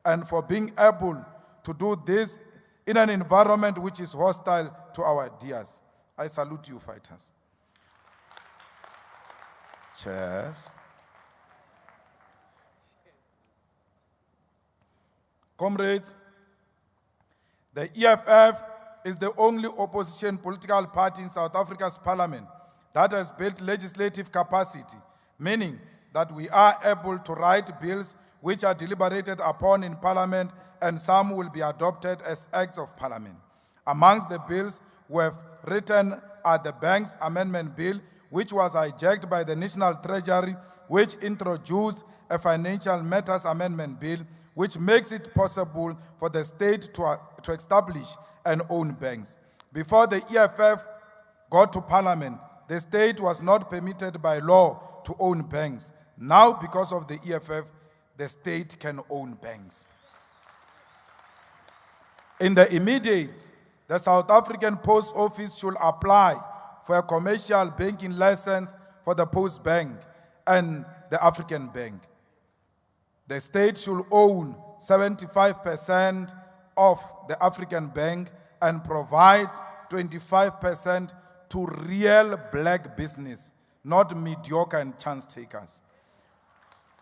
and for being able to do this in an environment which is hostile to our ideas. I salute you, fighters. Cheers. Comrades, the EFF is the only opposition political party in South Africa's parliament that has built legislative capacity, meaning that we are able to write bills which are deliberated upon in parliament, and some will be adopted as acts of parliament. Amongst the bills we have written are the Banks Amendment Bill, which was hijacked by the National Treasury, which introduced a Financial Matters Amendment Bill, which makes it possible for the state to establish and own banks. Before the EFF got to parliament, the state was not permitted by law to own banks. Now, because of the EFF, the state can own banks. In the immediate, the South African Post Office should apply for a commercial banking license for the Post Bank and the African Bank. The state should own 75% of the African Bank and provide 25% to real black business, not mediocre and chance takers.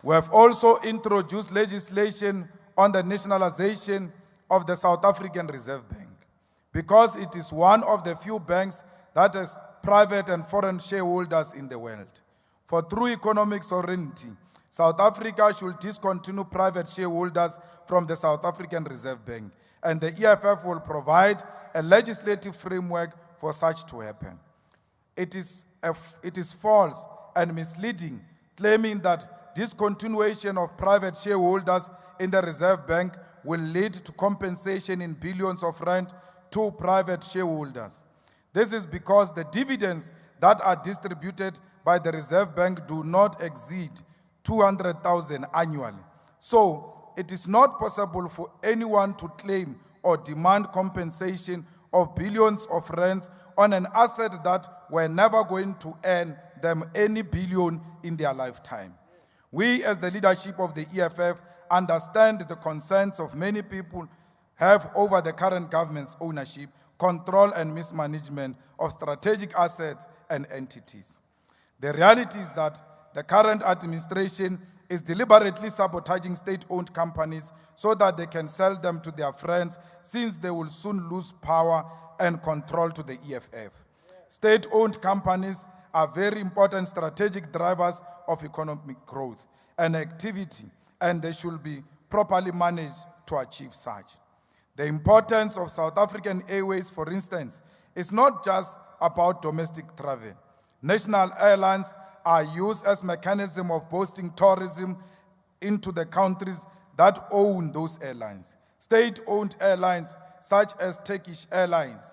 We have also introduced legislation on the nationalization of the South African Reserve Bank, because it is one of the few banks that has private and foreign shareholders in the world. For true economic sovereignty, South Africa should discontinue private shareholders from the South African Reserve Bank, and the EFF will provide a legislative framework for such to happen. It is false and misleading claiming that discontinuation of private shareholders in the Reserve Bank will lead to compensation in billions of rand to private shareholders. This is because the dividends that are distributed by the Reserve Bank do not exceed 200,000 annually. So it is not possible for anyone to claim or demand compensation of billions of rands on an asset that were never going to earn them any billion in their lifetime. We, as the leadership of the EFF, understand the concerns of many people have over the current government's ownership, control, and mismanagement of strategic assets and entities. The reality is that the current administration is deliberately sabotaging state-owned companies so that they can sell them to their friends, since they will soon lose power and control to the EFF. State-owned companies are very important strategic drivers of economic growth and activity, and they should be properly managed to achieve such. The importance of South African Airways, for instance, is not just about domestic travel. National airlines are used as mechanism of boosting tourism into the countries that own those airlines. State-owned airlines such as Turkish Airlines,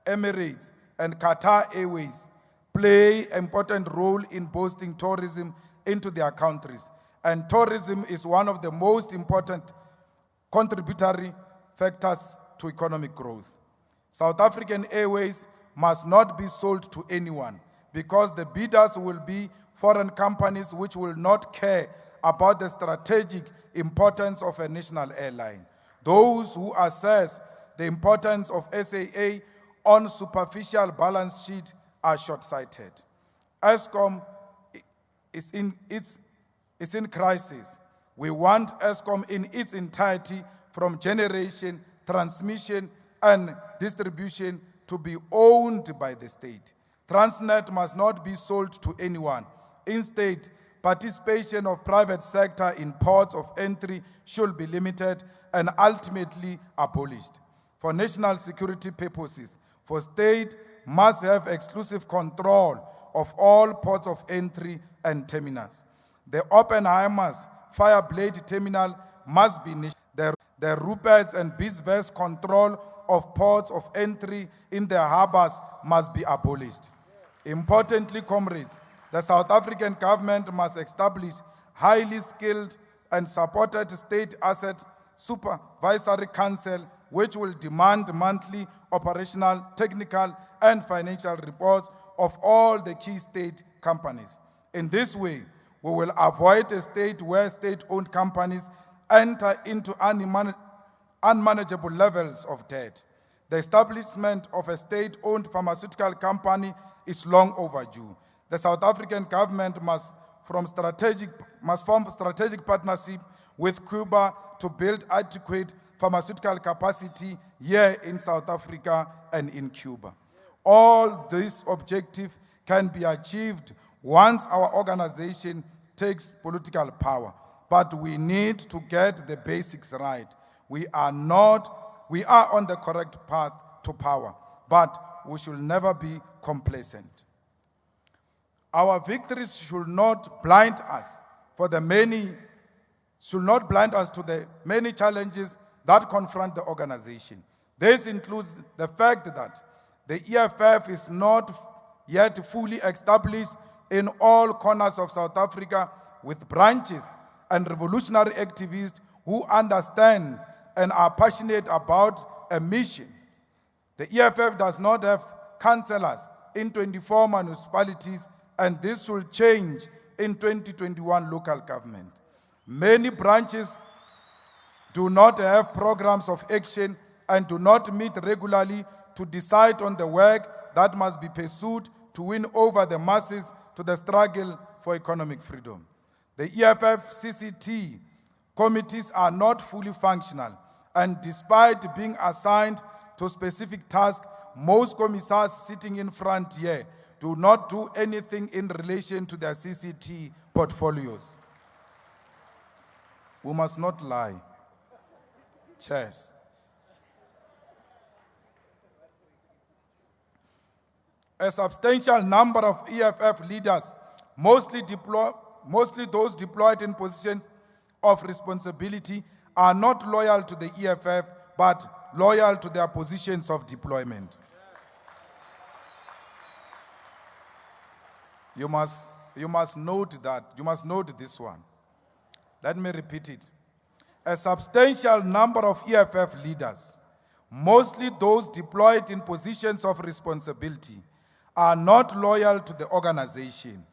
Emirates, and Qatar Airways play an important role in boosting tourism into their countries. And tourism is one of the most important contributory factors to economic growth. South African Airways must not be sold to anyone, because the bidders will be foreign companies which will not care about the strategic importance of a national airline. Those who assess the importance of SAA on superficial balance sheet are short-sighted. Eskom is in crisis. We want Eskom in its entirety, from generation, transmission, and distribution, to be owned by the state. Transnet must not be sold to anyone. Instead, participation of private sector in ports of entry should be limited and ultimately abolished. For national security purposes, for state must have exclusive control of all ports of entry and terminals. The Oppenheimer's Fireblade terminal must be the Rupert's and Bisvest control of ports of entry in their harbors must be abolished. Importantly, comrades, the South African government must establish highly skilled and supported state asset supervisory council, which will demand monthly operational, technical, and financial reports of all the key state companies. In this way, we will avoid a state where state-owned companies enter into unmanageable levels of debt. The establishment of a state-owned pharmaceutical company is long overdue. The South African government must form strategic partnership with Cuba to build adequate pharmaceutical capacity here in South Africa and in Cuba. All these objectives can be achieved once our organization takes political power. But we need to get the basics right. We are on the correct path to power, but we should never be complacent. Our victories should not blind us to the many challenges that confront the organization. This includes the fact that the EFF is not yet fully established in all corners of South Africa, with branches and revolutionary activists who understand and are passionate about a mission. The EFF does not have councillors in 24 municipalities, and this should change in 2021 local government. Many branches do not have programs of action and do not meet regularly to decide on the work that must be pursued to win over the masses to the struggle for economic freedom. The EFF CCT committees are not fully functional, and despite being assigned to specific tasks, most commissars sitting in front here do not do anything in relation to their CCT portfolios. We must not lie. Chairs. A substantial number of EFF leaders, mostly those deployed in positions of responsibility, are not loyal to the EFF, but loyal to their positions of deployment. You must note that. You must note this one. Let me repeat it. A substantial number of EFF leaders, mostly those deployed in positions of responsibility, are not loyal to the organization,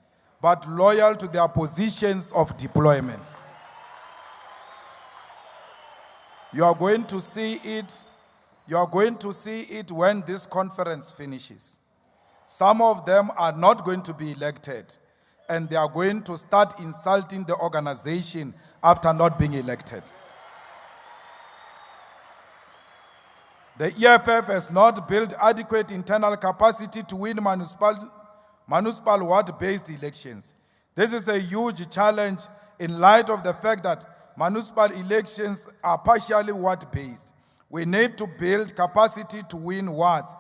but loyal to their positions of deployment. You are going to see it. You are going to see it when this conference finishes. Some of them are not going to be elected, and they are going to start insulting the organization after not being elected. The EFF has not built adequate internal capacity to win municipal ward-based elections. This is a huge challenge in light of the fact that municipal elections are partially ward-based. We need to build capacity to win wards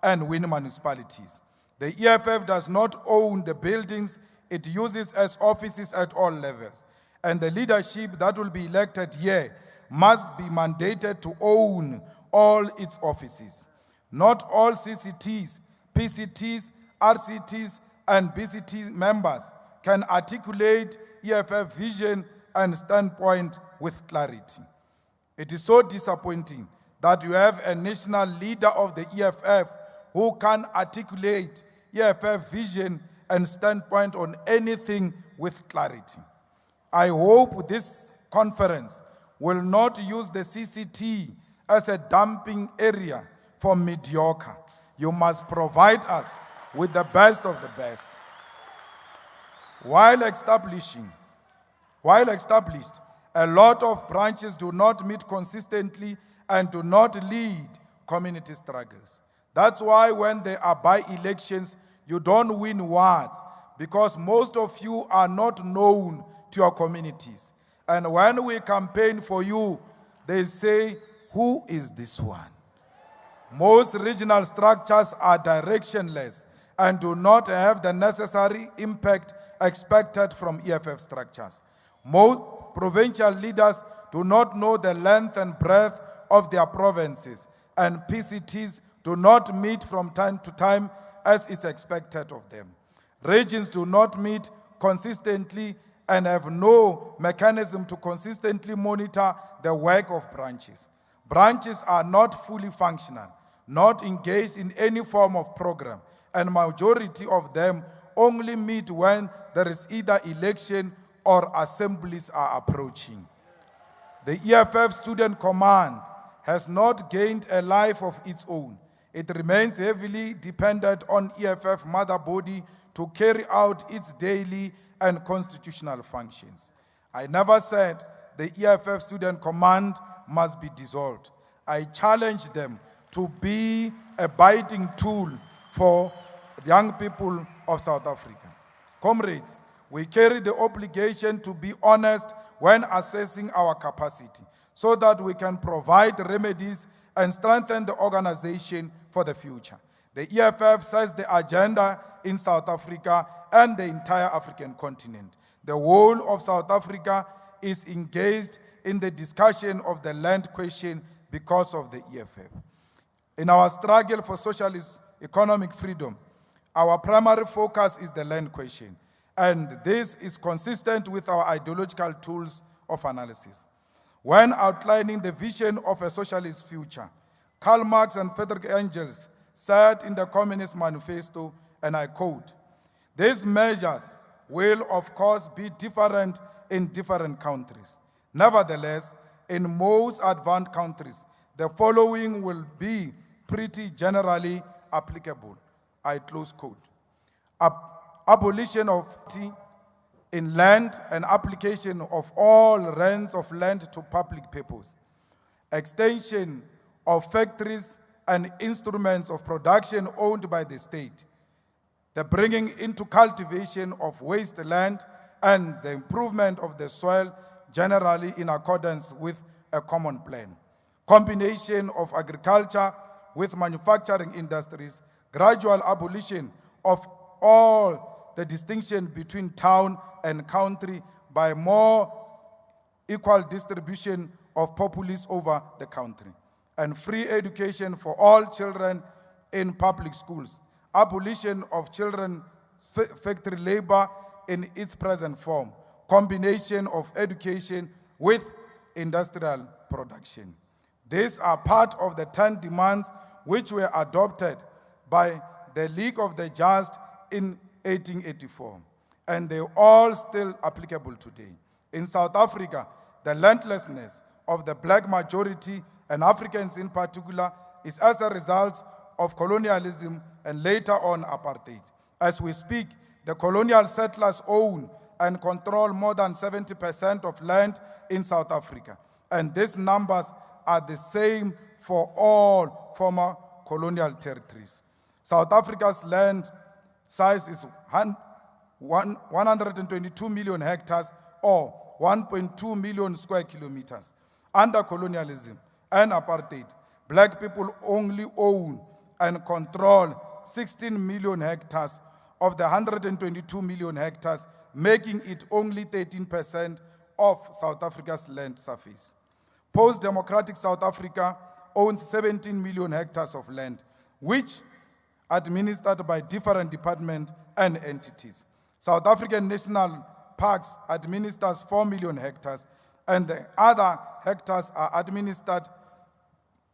and win municipalities. The EFF does not own the buildings it uses as offices at all levels, and the leadership that will be elected here must be mandated to own all its offices. Not all CCTs, PCTs, RCTs, and BCT members can articulate EFF vision and standpoint with clarity. It is so disappointing that you have a national leader of the EFF who can articulate EFF vision and standpoint on anything with clarity. I hope this conference will not use the CCT as a dumping area for mediocre. You must provide us with the best of the best. While established, a lot of branches do not meet consistently and do not lead community struggles. That's why when there are by-elections, you don't win wards, because most of you are not known to your communities. And when we campaign for you, they say, who is this one? Most regional structures are directionless and do not have the necessary impact expected from EFF structures. Most provincial leaders do not know the length and breadth of their provinces, and PCTs do not meet from time to time as is expected of them. Regions do not meet consistently and have no mechanism to consistently monitor the work of branches. Branches are not fully functional, not engaged in any form of program, and majority of them only meet when there is either election or assemblies are approaching. The EFF Student Command has not gained a life of its own. It remains heavily dependent on EFF mother body to carry out its daily and constitutional functions. I never said the EFF Student Command must be dissolved. I challenge them to be a biting tool for the young people of South Africa. Comrades, we carry the obligation to be honest when assessing our capacity so that we can provide remedies and strengthen the organization for the future. The EFF sets the agenda in South Africa and the entire African continent. The whole of South Africa is engaged in the discussion of the land question because of the EFF. In our struggle for socialist economic freedom, our primary focus is the land question, and this is consistent with our ideological tools of analysis. When outlining the vision of a socialist future, Karl Marx and Friedrich Engels said in the Communist Manifesto, and I quote, "These measures will of course be different in different countries. Nevertheless, in most advanced countries, the following will be pretty generally applicable." I close quote. Abolition of poverty in land and application of all rents of land to public purpose. Extension of factories and instruments of production owned by the state. The bringing into cultivation of wasteland and the improvement of the soil generally in accordance with a common plan. Combination of agriculture with manufacturing industries, gradual abolition of all the distinction between town and country by more equal distribution of populace over the country, and free education for all children in public schools, abolition of children factory labor in its present form, combination of education with industrial production. These are part of the 10 demands which were adopted by the League of the Just in 1884, and they are all still applicable today. In South Africa, the landlessness of the black majority and Africans in particular is as a result of colonialism and later on apartheid. As we speak, the colonial settlers own and control more than 70% of land in South Africa, and these numbers are the same for all former colonial territories. South Africa's land size is 122 million hectares or 1.2 million square kilometers. Under colonialism and apartheid, black people only own and control 16 million hectares of the 122 million hectares, making it only 13% of South Africa's land surface. Post-democratic South Africa owns 17 million hectares of land, which administered by different departments and entities. South African National Parks administers 4 million hectares, and the other hectares are administered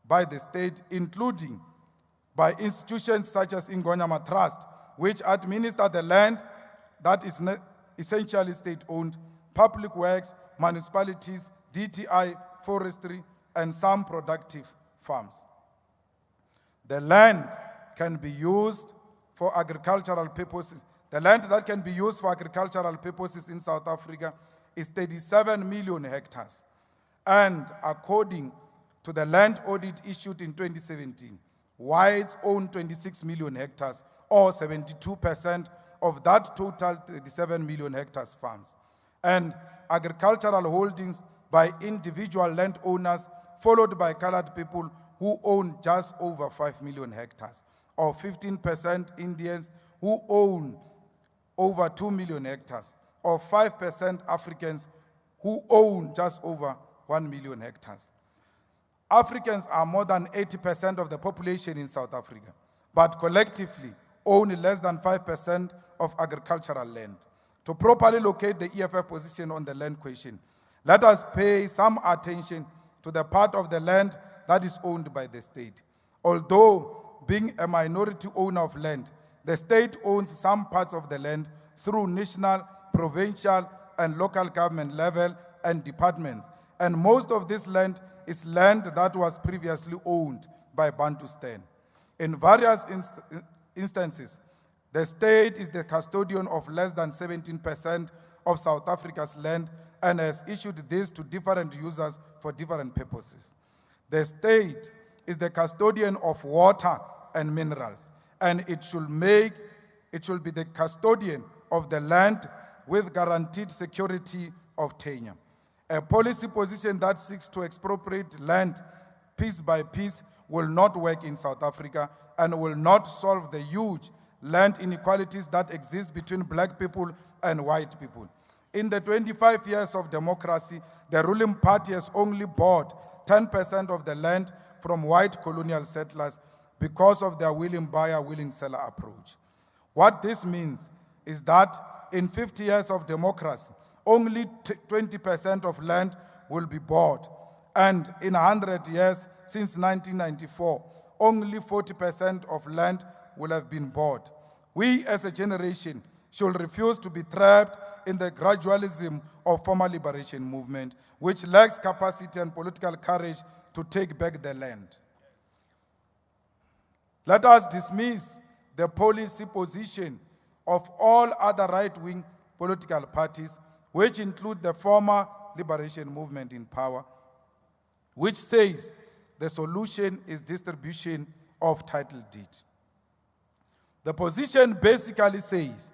by the state, including by institutions such as Ingonyama Trust, which administer the land that is essentially state-owned, public works, municipalities, DTI, forestry, and some productive farms. The land can be used for agricultural purposes. The land that can be used for agricultural purposes in South Africa is 37 million hectares. And according to the land audit issued in 2017, whites own 26 million hectares, or 72% of that total 37 million hectares farms. And agricultural holdings by individual landowners, followed by colored people who own just over 5 million hectares, or 15% Indians who own over 2 million hectares, or 5% Africans who own just over 1 million hectares. Africans are more than 80% of the population in South Africa, but collectively own less than 5% of agricultural land. To properly locate the EFF position on the land question, let us pay some attention to the part of the land that is owned by the state. Although being a minority owner of land, the state owns some parts of the land through national, provincial, and local government level and departments, And most of this land is land that was previously owned by Bantustan. In various instances, the state is the custodian of less than 17% of South Africa's land and has issued this to different users for different purposes. The state is the custodian of water and minerals, and it should be the custodian of the land with guaranteed security of tenure. A policy position that seeks to expropriate land piece by piece will not work in South Africa and will not solve the huge land inequalities that exist between black people and white people. In the 25 years of democracy, the ruling party has only bought 10% of the land from white colonial settlers because of their willing buyer, willing seller approach. What this means is that in 50 years of democracy, only 20% of land will be bought. And in 100 years, since 1994, only 40% of land will have been bought. We as a generation should refuse to be trapped in the gradualism of former liberation movement, which lacks capacity and political courage to take back the land. Let us dismiss the policy position of all other right-wing political parties, which include the former liberation movement in power, which says the solution is distribution of title deed. The position basically says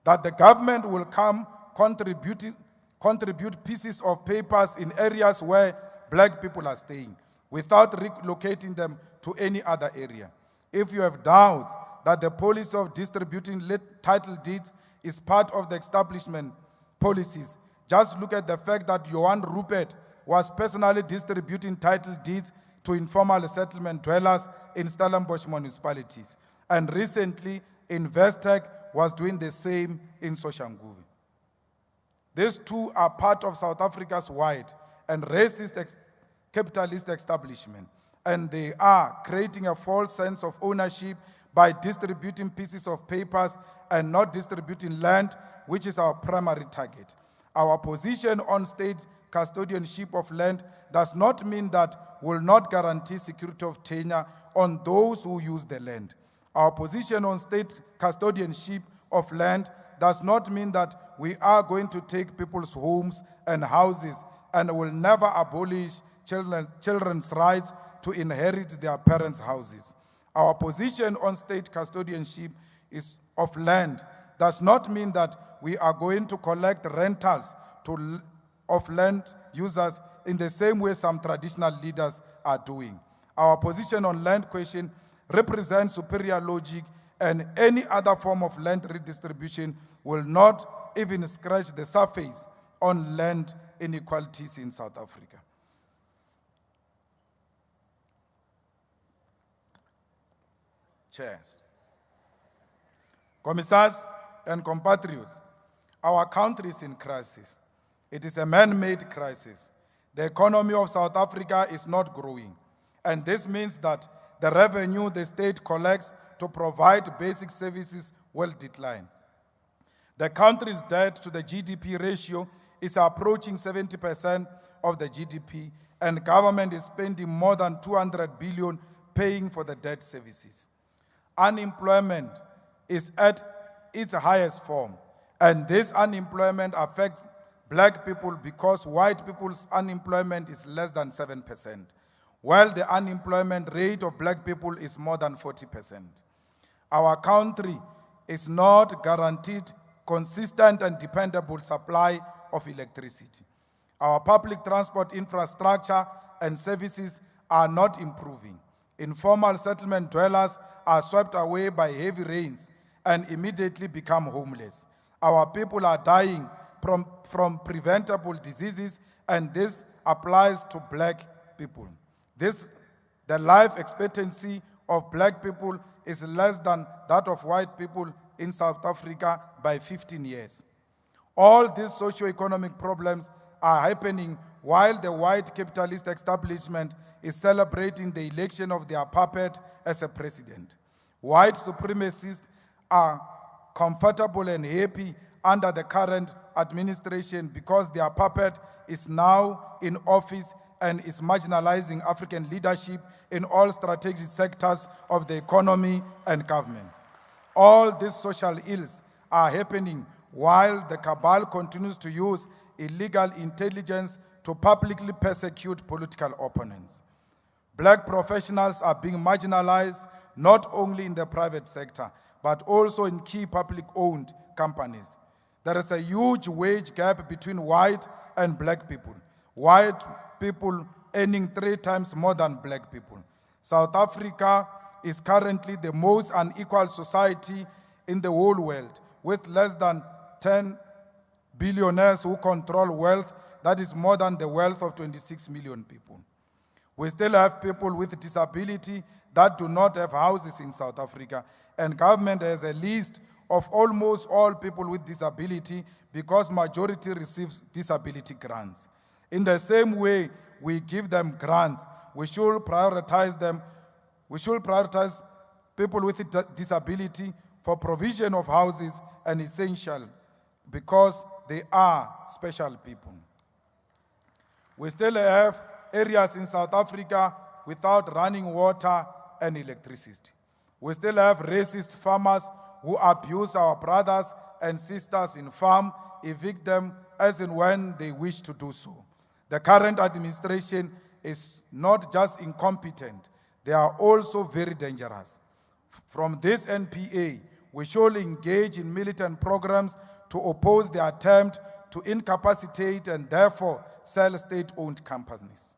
that the government will come contribute pieces of papers in areas where black people are staying without relocating them to any other area. If you have doubts that the policy of distributing title deeds is part of the establishment policies, just look at the fact that Johan Rupert was personally distributing title deeds to informal settlement dwellers in Stellenbosch municipalities. And recently, Investec was doing the same in Soshanguve. These two are part of South Africa's white and racist capitalist establishment, and they are creating a false sense of ownership by distributing pieces of papers and not distributing land, which is our primary target. Our position on state custodianship of land does not mean that we will not guarantee security of tenure on those who use the land. Our position on state custodianship of land does not mean that we are going to take people's homes and houses and will never abolish children's rights to inherit their parents' houses. Our position on state custodianship of land does not mean that we are going to collect rentals of land users in the same way some traditional leaders are doing. Our position on land question represents superior logic, and any other form of land redistribution will not even scratch the surface on land inequalities in South Africa. Chairs, commissars, and compatriots, our country is in crisis. It is a man-made crisis. The economy of South Africa is not growing, and this means that the revenue the state collects to provide basic services will decline. The country's debt to the GDP ratio is approaching 70% of the GDP, and government is spending more than 200 billion paying for the debt services. Unemployment is at its highest form, and this unemployment affects black people because white people's unemployment is less than 7%, while the unemployment rate of black people is more than 40%. Our country is not guaranteed consistent and dependable supply of electricity. Our public transport infrastructure and services are not improving. Informal settlement dwellers are swept away by heavy rains and immediately become homeless. Our people are dying from preventable diseases, and this applies to black people. The life expectancy of black people is less than that of white people in South Africa by 15 years. All these socio-economic problems are happening while the white capitalist establishment is celebrating the election of their puppet as a president. White supremacists are comfortable and happy under the current administration because their puppet is now in office and is marginalizing African leadership in all strategic sectors of the economy and government. All these social ills are happening while the cabal continues to use illegal intelligence to publicly persecute political opponents. Black professionals are being marginalized not only in the private sector, but also in key public-owned companies. There is a huge wage gap between white and black people. White people earning 3 times more than black people. South Africa is currently the most unequal society in the whole world, with less than 10 billionaires who control wealth that is more than the wealth of 26 million people. We still have people with disability that do not have houses in South Africa, and government has a list of almost all people with disability because majority receives disability grants. In the same way we give them grants, we should prioritize them. We should prioritize people with disability for provision of houses and essential because they are special people. We still have areas in South Africa without running water and electricity. We still have racist farmers who abuse our brothers and sisters in farm, evict them as and when they wish to do so. The current administration is not just incompetent, they are also very dangerous. From this NPA, we should engage in militant programs to oppose the attempt to incapacitate and therefore sell state-owned companies.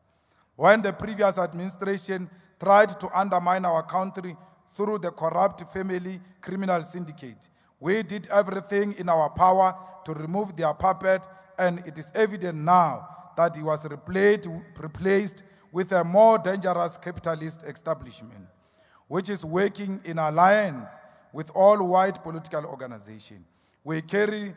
When the previous administration tried to undermine our country through the corrupt family criminal syndicate, we did everything in our power to remove their puppet, and it is evident now that he was replaced with a more dangerous capitalist establishment, which is working in alliance with all white political organizations. We carry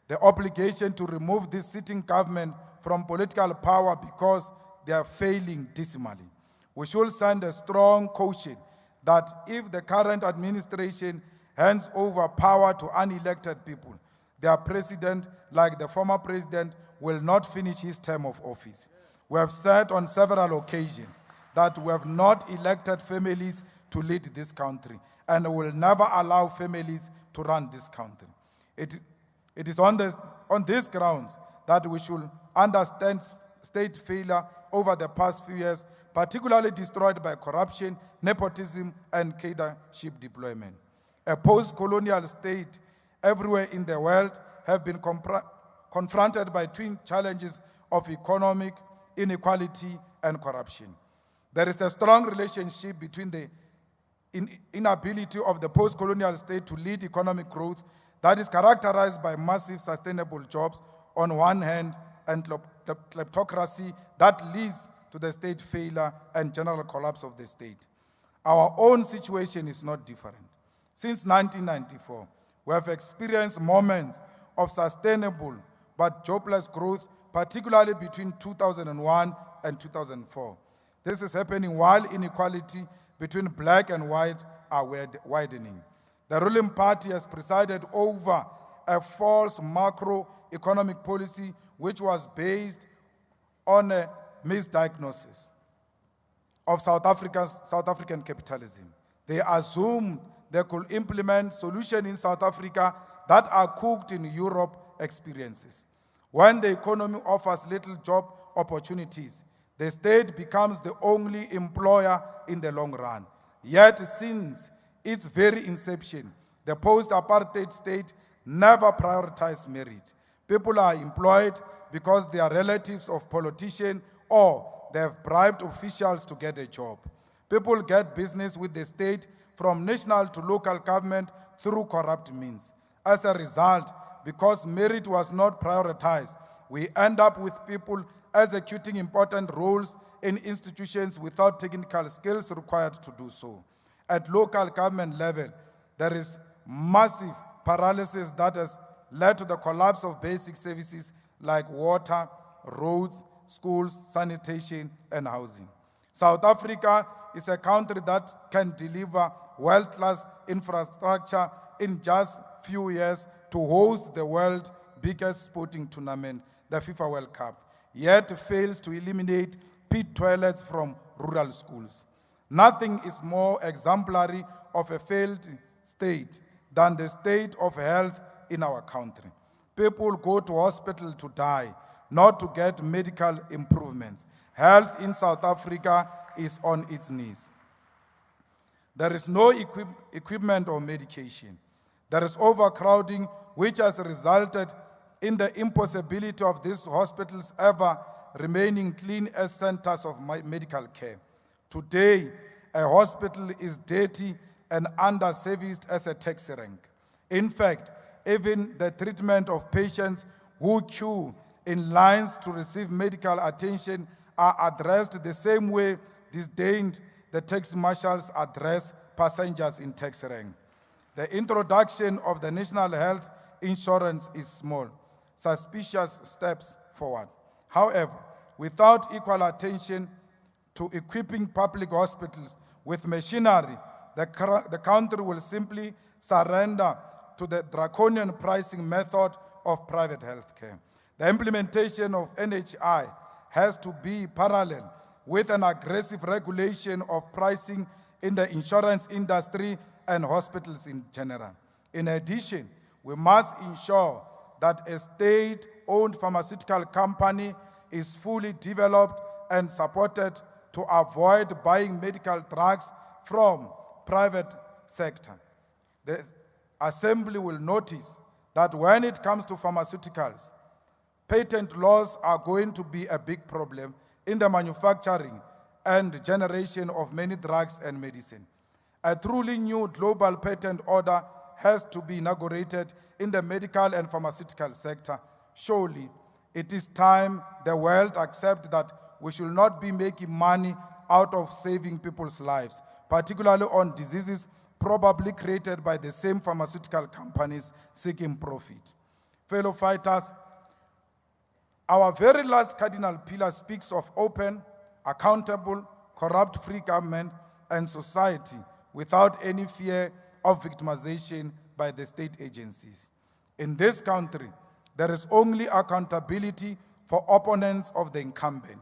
the obligation to remove this sitting government from political power because they are failing dismally. We should send a strong caution that if the current administration hands over power to unelected people, their president, like the former president, will not finish his term of office. We have said on several occasions that we have not elected families to lead this country and will never allow families to run this country. It is on these grounds that we should understand state failure over the past few years, particularly destroyed by corruption, nepotism, and cadreship deployment. A post-colonial state everywhere in the world have been confronted by twin challenges of economic inequality and corruption. There is a strong relationship between the inability of the post-colonial state to lead economic growth that is characterized by massive sustainable jobs on one hand and kleptocracy that leads to the state failure and general collapse of the state. Our own situation is not different. Since 1994, we have experienced moments of sustainable but jobless growth, particularly between 2001 and 2004. This is happening while inequality between black and white are widening. The ruling party has presided over a false macroeconomic policy which was based on a misdiagnosis of South African capitalism. They assumed they could implement solutions in South Africa that are cooked in Europe experiences. When the economy offers little job opportunities, the state becomes the only employer in the long run. Yet since its very inception, the post-apartheid state never prioritized merit. People are employed because they are relatives of politicians or they have bribed officials to get a job. People get business with the state from national to local government through corrupt means. As a result, because merit was not prioritized, we end up with people executing important roles in institutions without technical skills required to do so. At local government level, there is massive paralysis that has led to the collapse of basic services like water, roads, schools, sanitation, and housing. South Africa is a country that can deliver world-class infrastructure in just few years to host the world biggest sporting tournament, the FIFA World Cup, yet fails to eliminate pit toilets from rural schools. Nothing is more exemplary of a failed state than the state of health in our country. People go to hospital to die, not to get medical improvements. Health in South Africa is on its knees. There is no equipment or medication. There is overcrowding, which has resulted in the impossibility of these hospitals ever remaining clean as centers of medical care. Today, a hospital is dirty and under-serviced as a taxi rank. In fact, even the treatment of patients who queue in lines to receive medical attention are addressed the same way disdained the taxi marshals address passengers in taxi rank. The introduction of the national health insurance is small, suspicious steps forward. However, without equal attention to equipping public hospitals with machinery, the country will simply surrender to the draconian pricing method of private health care. The implementation of NHI has to be parallel with an aggressive regulation of pricing in the insurance industry and hospitals in general. In addition, we must ensure that a state-owned pharmaceutical company is fully developed and supported to avoid buying medical drugs from private sector. The Assembly will notice that when it comes to pharmaceuticals, patent laws are going to be a big problem in the manufacturing and generation of many drugs and medicine. A truly new global patent order has to be inaugurated in the medical and pharmaceutical sector. Surely, it is time the world accept that we should not be making money out of saving people's lives, particularly on diseases probably created by the same pharmaceutical companies seeking profit. Fellow fighters, our very last cardinal pillar speaks of open, accountable, corrupt-free government and society without any fear of victimization by the state agencies. In this country, there is only accountability for opponents of the incumbent.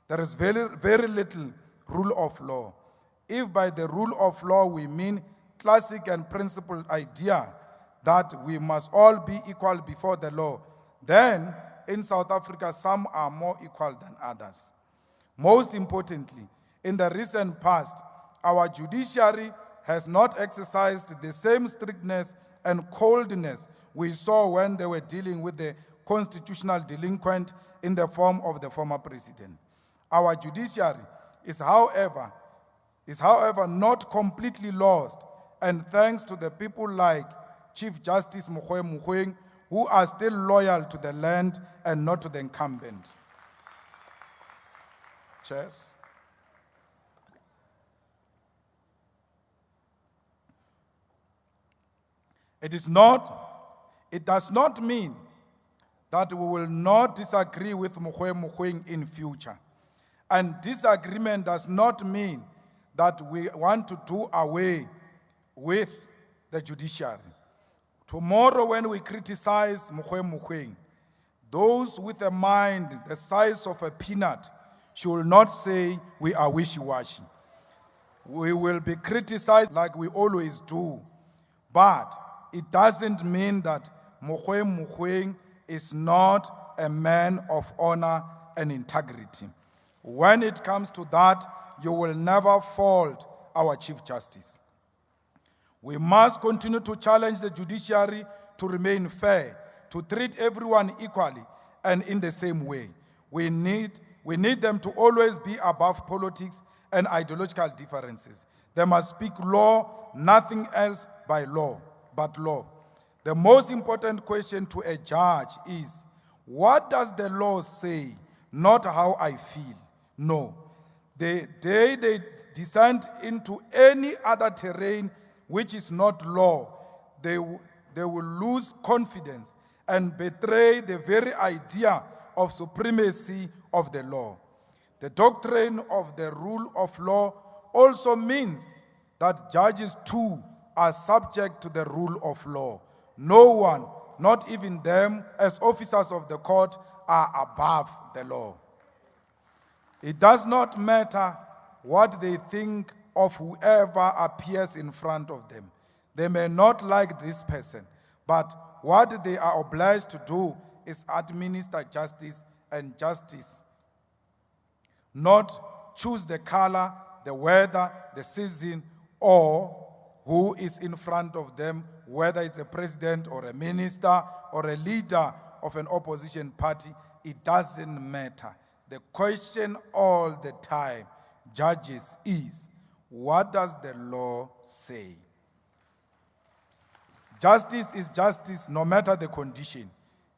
There is very, very little rule of law. If by the rule of law we mean classic and principled idea that we must all be equal before the law, then in South Africa some are more equal than others. Most importantly, in the recent past, our judiciary has not exercised the same strictness and coldness we saw when they were dealing with the constitutional delinquent in the form of the former president. Our judiciary is, however, not completely lost, and thanks to the people like Chief Justice Mogoeng, who are still loyal to the land and not to the incumbent. Chairs. It does not mean that we will not disagree with Mogoeng in future. And disagreement does not mean that we want to do away with the judiciary. Tomorrow when we criticize Mogoeng, those with a mind the size of a peanut should not say we are wishy-washy. We will be criticized like we always do, but it doesn't mean that Mogoeng is not a man of honor and integrity. When it comes to that, you will never fault our Chief Justice. We must continue to challenge the judiciary to remain fair, to treat everyone equally and in the same way. We need them to always be above politics and ideological differences. They must speak law, nothing else but law. The most important question to a judge is, what does the law say, not how I feel? No. The day they descend into any other terrain which is not law, they will lose confidence and betray the very idea of supremacy of the law. The doctrine of the rule of law also means that judges too are subject to the rule of law. No one not even them, as officers of the court, are above the law. It does not matter what they think of whoever appears in front of them. They may not like this person, but what they are obliged to do is administer justice and justice, not choose the color, the weather, the season, or who is in front of them, whether it's a president or a minister or a leader of an opposition party. It doesn't matter. The question all the time, judges, is, what does the law say? Justice is justice no matter the condition.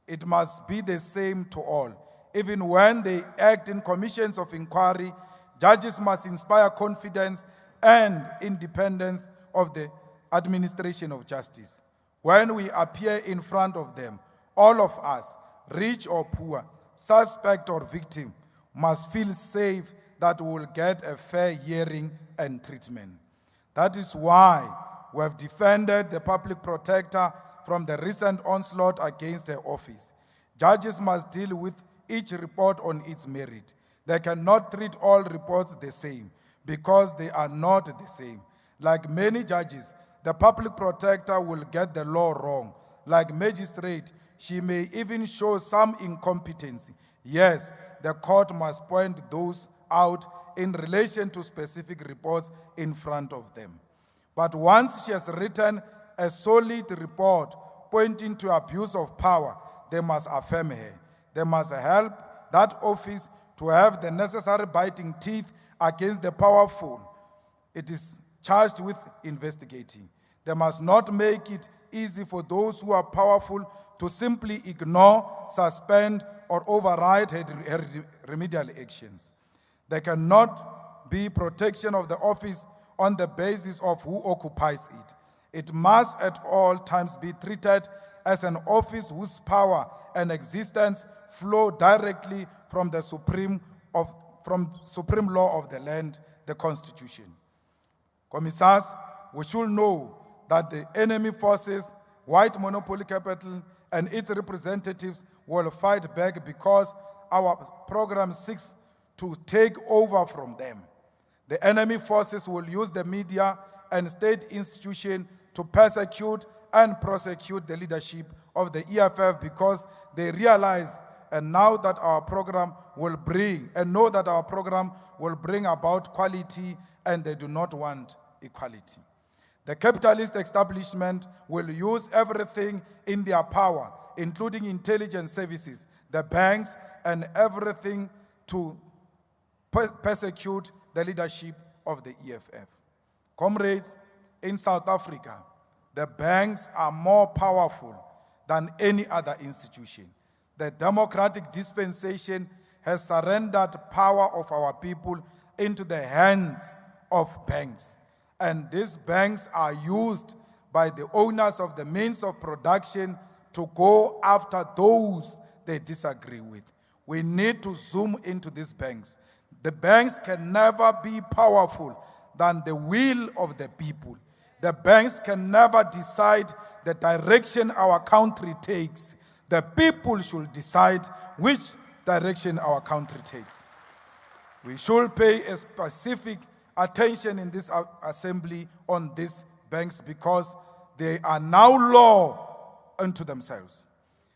It must be the same to all. Even when they act in commissions of inquiry, judges must inspire confidence and independence of the administration of justice. When we appear in front of them, all of us, rich or poor, suspect or victim, must feel safe that we will get a fair hearing and treatment. That is why we have defended the public protector from the recent onslaught against her office. Judges must deal with each report on its merit. They cannot treat all reports the same because they are not the same. Like many judges, the public protector will get the law wrong. Like magistrate, she may even show some incompetency. Yes, the court must point those out in relation to specific reports in front of them. But once she has written a solid report pointing to abuse of power, they must affirm her. They must help that office to have the necessary biting teeth against the powerful it is charged with investigating. They must not make it easy for those who are powerful to simply ignore, suspend, or override her remedial actions. There cannot be protection of the office on the basis of who occupies it. It must at all times be treated as an office whose power and existence flow directly from the supreme law of the land, the Constitution. Commissars, we should know that the enemy forces, white monopoly capital, and its representatives will fight back because our program seeks to take over from them. The enemy forces will use the media and state institutions to persecute and prosecute the leadership of the EFF because they realize and know that our program will bring about quality, and they do not want equality. The capitalist establishment will use everything in their power, including intelligence services, the banks, and everything to persecute the leadership of the EFF. Comrades, in South Africa, the banks are more powerful than any other institution. The democratic dispensation has surrendered power of our people into the hands of banks. And these banks are used by the owners of the means of production to go after those they disagree with. We need to zoom into these banks. The banks can never be powerful than the will of the people. The banks can never decide the direction our country takes. The people should decide which direction our country takes. We should pay a specific attention in this assembly on these banks because they are now law unto themselves.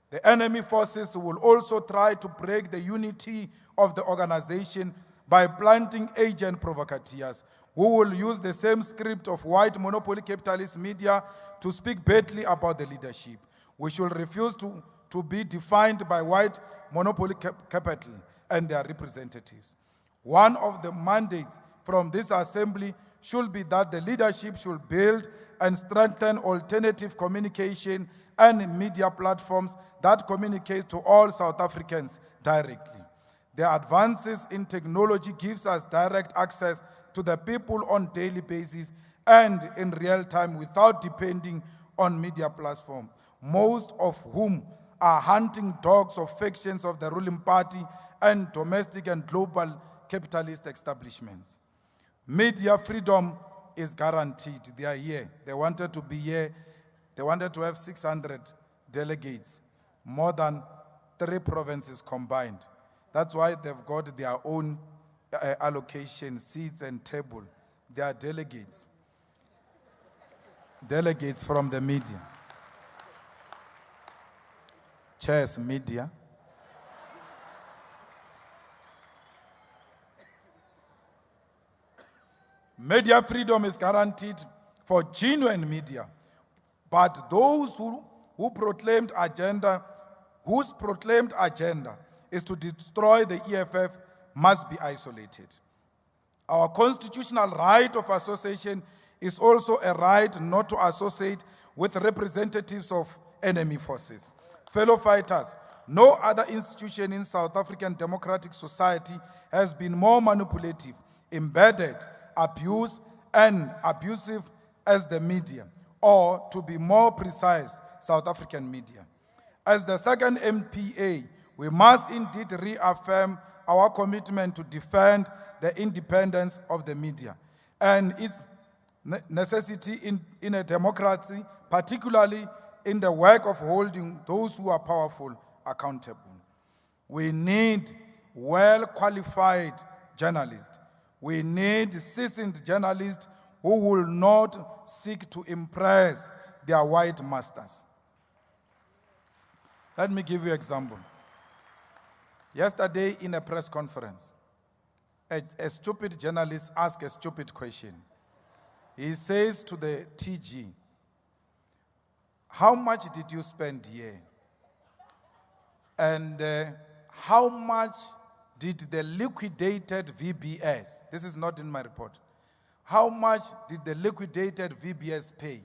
The enemy forces will also try to break the unity of the organization by planting agent provocateurs who will use the same script of white monopoly capitalist media to speak badly about the leadership. We should refuse to be defined by white monopoly capital and their representatives. One of the mandates from this assembly should be that the leadership should build and strengthen alternative communication and media platforms that communicate to all South Africans directly. The advances in technology gives us direct access to the people on a daily basis and in real time without depending on media platforms, most of whom are hunting dogs of factions of the ruling party and domestic and global capitalist establishments. Media freedom is guaranteed. They are here. They wanted to be here. They wanted to have 600 delegates, more than 3 provinces combined. That's why they've got their own allocation, seats and table. They are delegates. Delegates from the media. Chairs, media. Media freedom is guaranteed for genuine media, but those whose proclaimed agenda is to destroy the EFF must be isolated. Our constitutional right of association is also a right not to associate with representatives of enemy forces. Fellow fighters, no other institution in South African democratic society has been more manipulative, embedded, abused, and abusive as the media, or to be more precise, South African media. As the second MPA, we must indeed reaffirm our commitment to defend the independence of the media and its necessity in a democracy, particularly in the work of holding those who are powerful accountable. We need well-qualified journalists. We need seasoned journalists who will not seek to impress their white masters. Let me give you an example. Yesterday in a press conference, a stupid journalist asked a stupid question. He says to the TG, "How much did you spend here? And how much did the liquidated VBS," this is not in my report, "how much did the liquidated VBS pay?"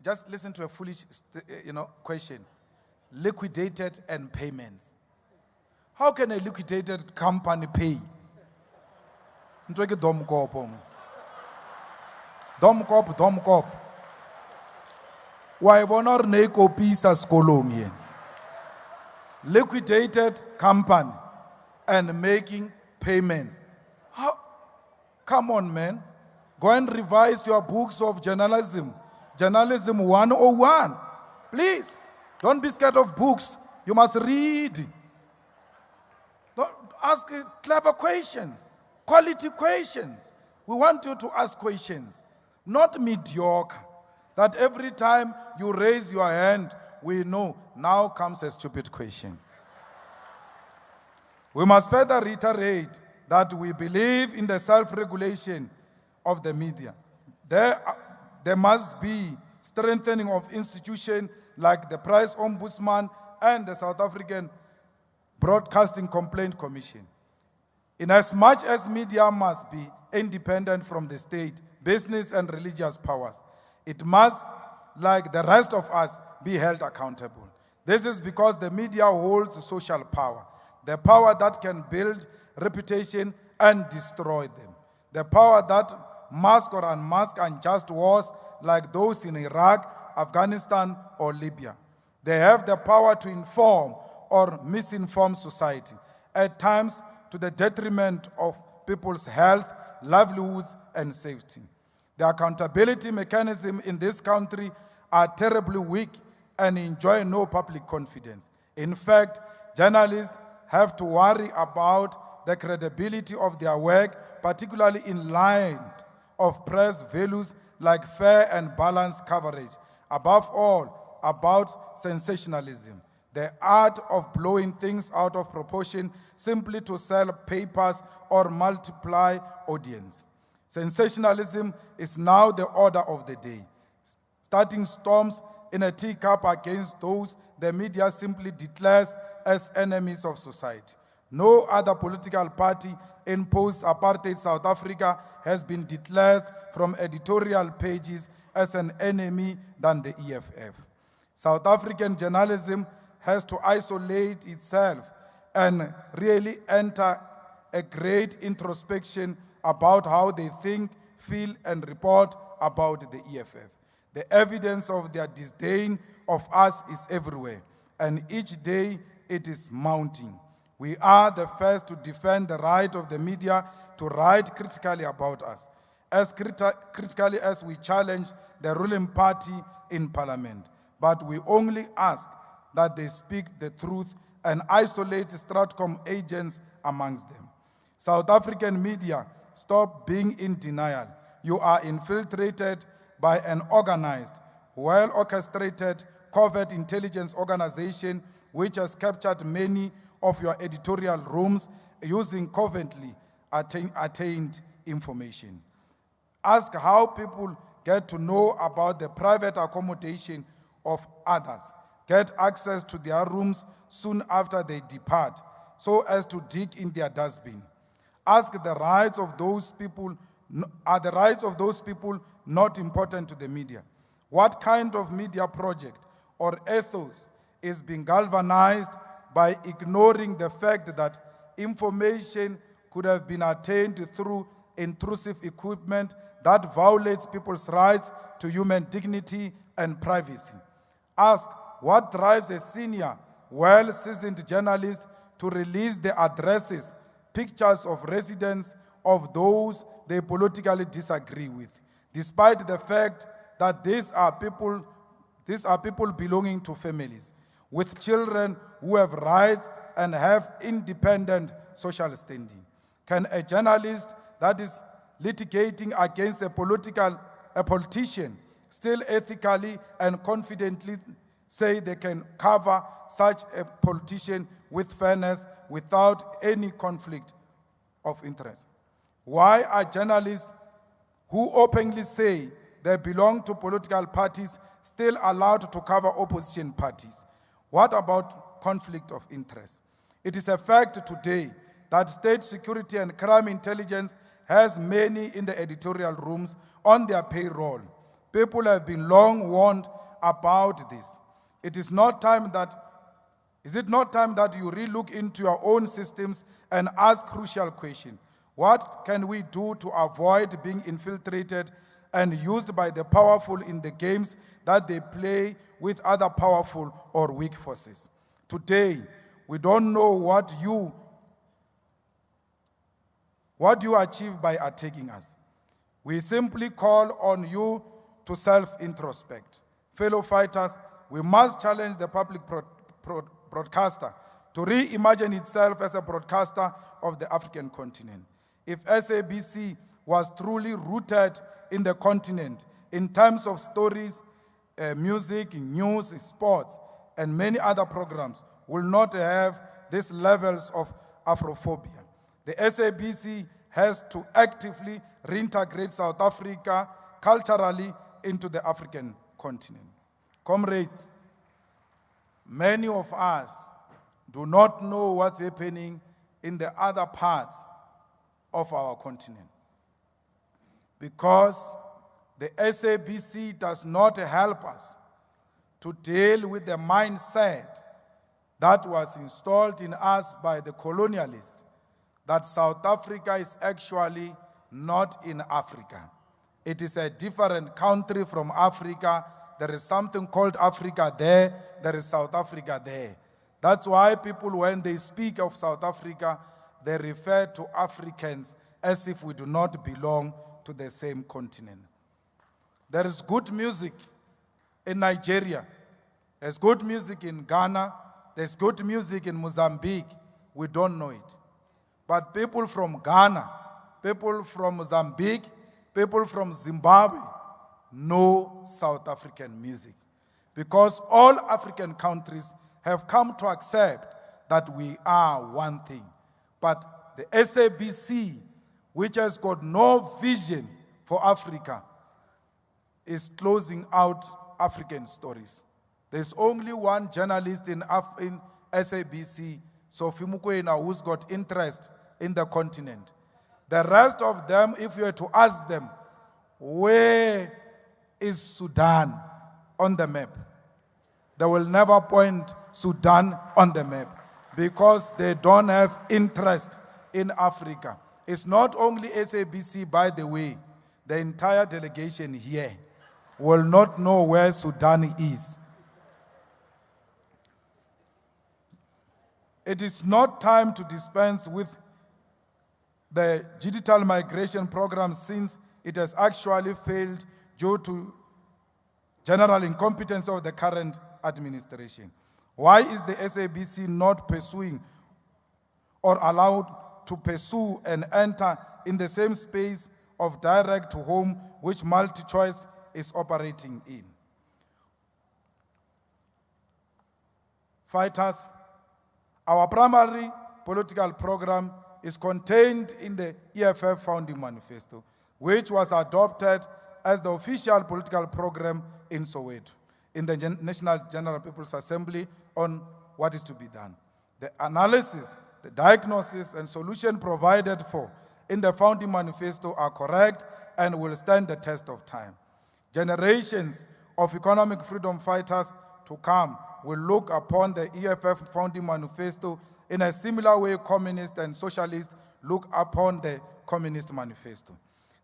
Just listen to a foolish question. Liquidated and payments. How can a liquidated company pay? Domkop. Why bonor ne kopisa skolong ye? Liquidated company and making payments. How? Come on, man. Go and revise your books of journalism. Journalism 101. Please. Don't be scared of books. You must read. Don't ask clever questions, quality questions. We want you to ask questions, not mediocre. That every time you raise your hand, we know now comes a stupid question. We must further reiterate that we believe in the self-regulation of the media. There must be strengthening of institutions like the Press Ombudsman and the South African Broadcasting Complaint Commission. Inasmuch as media must be independent from the state, business, and religious powers, it must, like the rest of us, be held accountable. This is because the media holds social power, the power that can build reputation and destroy them, the power that mask or unmask unjust wars like those in Iraq, Afghanistan, or Libya. They have the power to inform or misinform society, at times to the detriment of people's health, livelihoods, and safety. The accountability mechanisms in this country are terribly weak and enjoy no public confidence. In fact, journalists have to worry about the credibility of their work, particularly in light of press values like fair and balanced coverage. Above all, about sensationalism, the art of blowing things out of proportion simply to sell papers or multiply audience. Sensationalism is now the order of the day, starting storms in a teacup against those the media simply declares as enemies of society. No other political party in post-apartheid South Africa has been declared from editorial pages as an enemy than the EFF. South African journalism has to isolate itself and really enter a great introspection about how they think, feel, and report about the EFF. The evidence of their disdain of us is everywhere, and each day it is mounting. We are the first to defend the right of the media to write critically about us, as critically as we challenge the ruling party in Parliament. but we only ask that they speak the truth and isolate Stratcom agents amongst them. South African media, stop being in denial. You are infiltrated by an organized, well-orchestrated covert intelligence organization which has captured many of your editorial rooms using covertly attained information. Ask how people get to know about the private accommodation of others, get access to their rooms soon after they depart, so as to dig in their dustbin. Ask the rights of those people, are the rights of those people not important to the media? What kind of media project or ethos is being galvanized by ignoring the fact that information could have been attained through intrusive equipment that violates people's rights to human dignity and privacy? Ask what drives a senior, well-seasoned journalist to release the addresses, pictures of residents of those they politically disagree with, despite the fact that these are people belonging to families with children who have rights and have independent social standing. Can a journalist that is litigating against a politician still ethically and confidently say they can cover such a politician with fairness without any conflict of interest? Why are journalists who openly say they belong to political parties still allowed to cover opposition parties? What about conflict of interest? It is a fact today that state security and crime intelligence has many in the editorial rooms on their payroll. People have been long warned about this. Is it not time that you relook into your own systems and ask crucial questions? What can we do to avoid being infiltrated and used by the powerful in the games that they play with other powerful or weak forces? Today, we don't know what you achieve by attacking us. We simply call on you to self-introspect. Fellow fighters, we must challenge the public broadcaster to reimagine itself as a broadcaster of the African continent. If SABC was truly rooted in the continent in terms of stories, music, news, sports, and many other programs, will not have these levels of Afrophobia. The SABC has to actively reintegrate South Africa culturally into the African continent. Comrades, many of us do not know what's happening in the other parts of our continent because the SABC does not help us to deal with the mindset that was installed in us by the colonialists, that South Africa is actually not in Africa. It is a different country from Africa. There is something called Africa there. There is South Africa there. That's why people, when they speak of South Africa, they refer to Africans as if we do not belong to the same continent. There is good music in Nigeria. There's good music in Ghana. There's good music in Mozambique. We don't know it. But people from Ghana, people from Mozambique, people from Zimbabwe know South African music because all African countries have come to accept that we are one thing. But the SABC, which has got no vision for Africa, is closing out African stories. There's only one journalist in SABC, Sophie Mukwena, who's got interest in the continent. The rest of them, if you were to ask them, where is Sudan on the map? They will never point Sudan on the map because they don't have interest in Africa. It's not only SABC, by the way. The entire delegation here will not know where Sudan is. It is not time to dispense with the digital migration program since it has actually failed due to general incompetence of the current administration. Why is the SABC not pursuing or allowed to pursue and enter in the same space of direct to home which MultiChoice is operating in? Fighters, our primary political program is contained in the EFF founding manifesto, which was adopted as the official political program in Soweto, in the National General People's Assembly on what is to be done. The analysis, the diagnosis, and solution provided for in the founding manifesto are correct and will stand the test of time. Generations of economic freedom fighters to come will look upon the EFF founding manifesto in a similar way communists and socialists look upon the Communist Manifesto.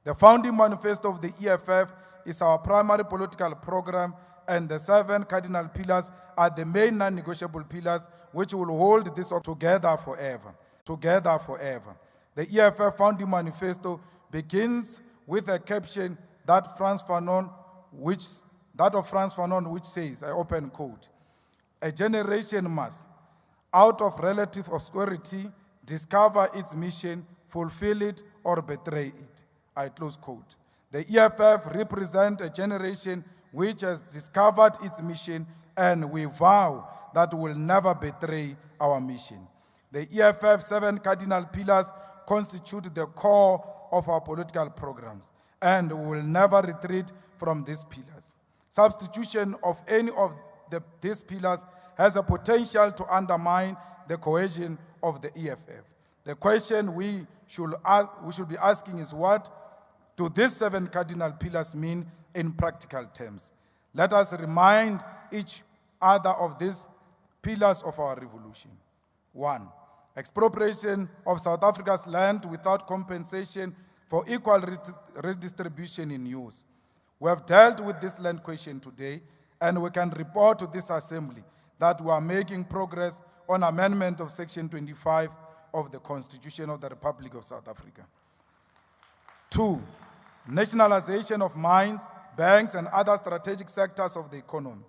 The founding manifesto of the EFF is our primary political program, and the 7 cardinal pillars are the main non-negotiable pillars which will hold this together forever. Together forever. The EFF founding manifesto begins with a caption that of Frantz Fanon, which says, I open quote, "A generation must, out of relative obscurity, discover its mission, fulfill it, or betray it." I close quote. The EFF represents a generation which has discovered its mission, and we vow that we will never betray our mission. The EFF 7 cardinal pillars constitute the core of our political programs, and we will never retreat from these pillars. Substitution of any of these pillars has a potential to undermine the cohesion of the EFF. The question we should be asking is, what do these 7 cardinal pillars mean in practical terms? Let us remind each other of these pillars of our revolution. 1, expropriation of South Africa's land without compensation for equal redistribution in use. We have dealt with this land question today, and we can report to this assembly that we are making progress on amendment of Section 25 of the Constitution of the Republic of South Africa. 2, nationalization of mines, banks, and other strategic sectors of the economy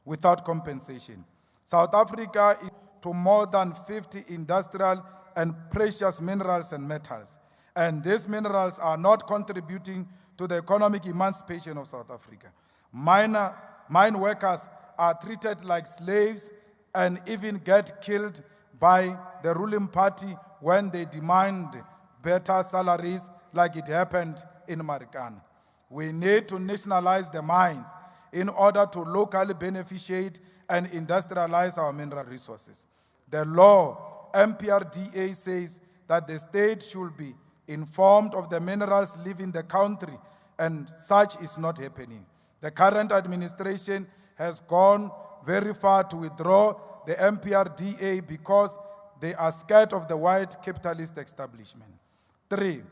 without compensation. South Africa is to more than 50 industrial and precious minerals and metals, and these minerals are not contributing to the economic emancipation of South Africa. Mine workers are treated like slaves and even get killed by the ruling party when they demand better salaries, like it happened in Marikana. We need to nationalize the mines in order to locally beneficiate and industrialize our mineral resources. The law, MPRDA, says that the state should be informed of the minerals leaving the country, and such is not happening. The current administration has gone very far to withdraw the MPRDA because they are scared of the white capitalist establishment. 3,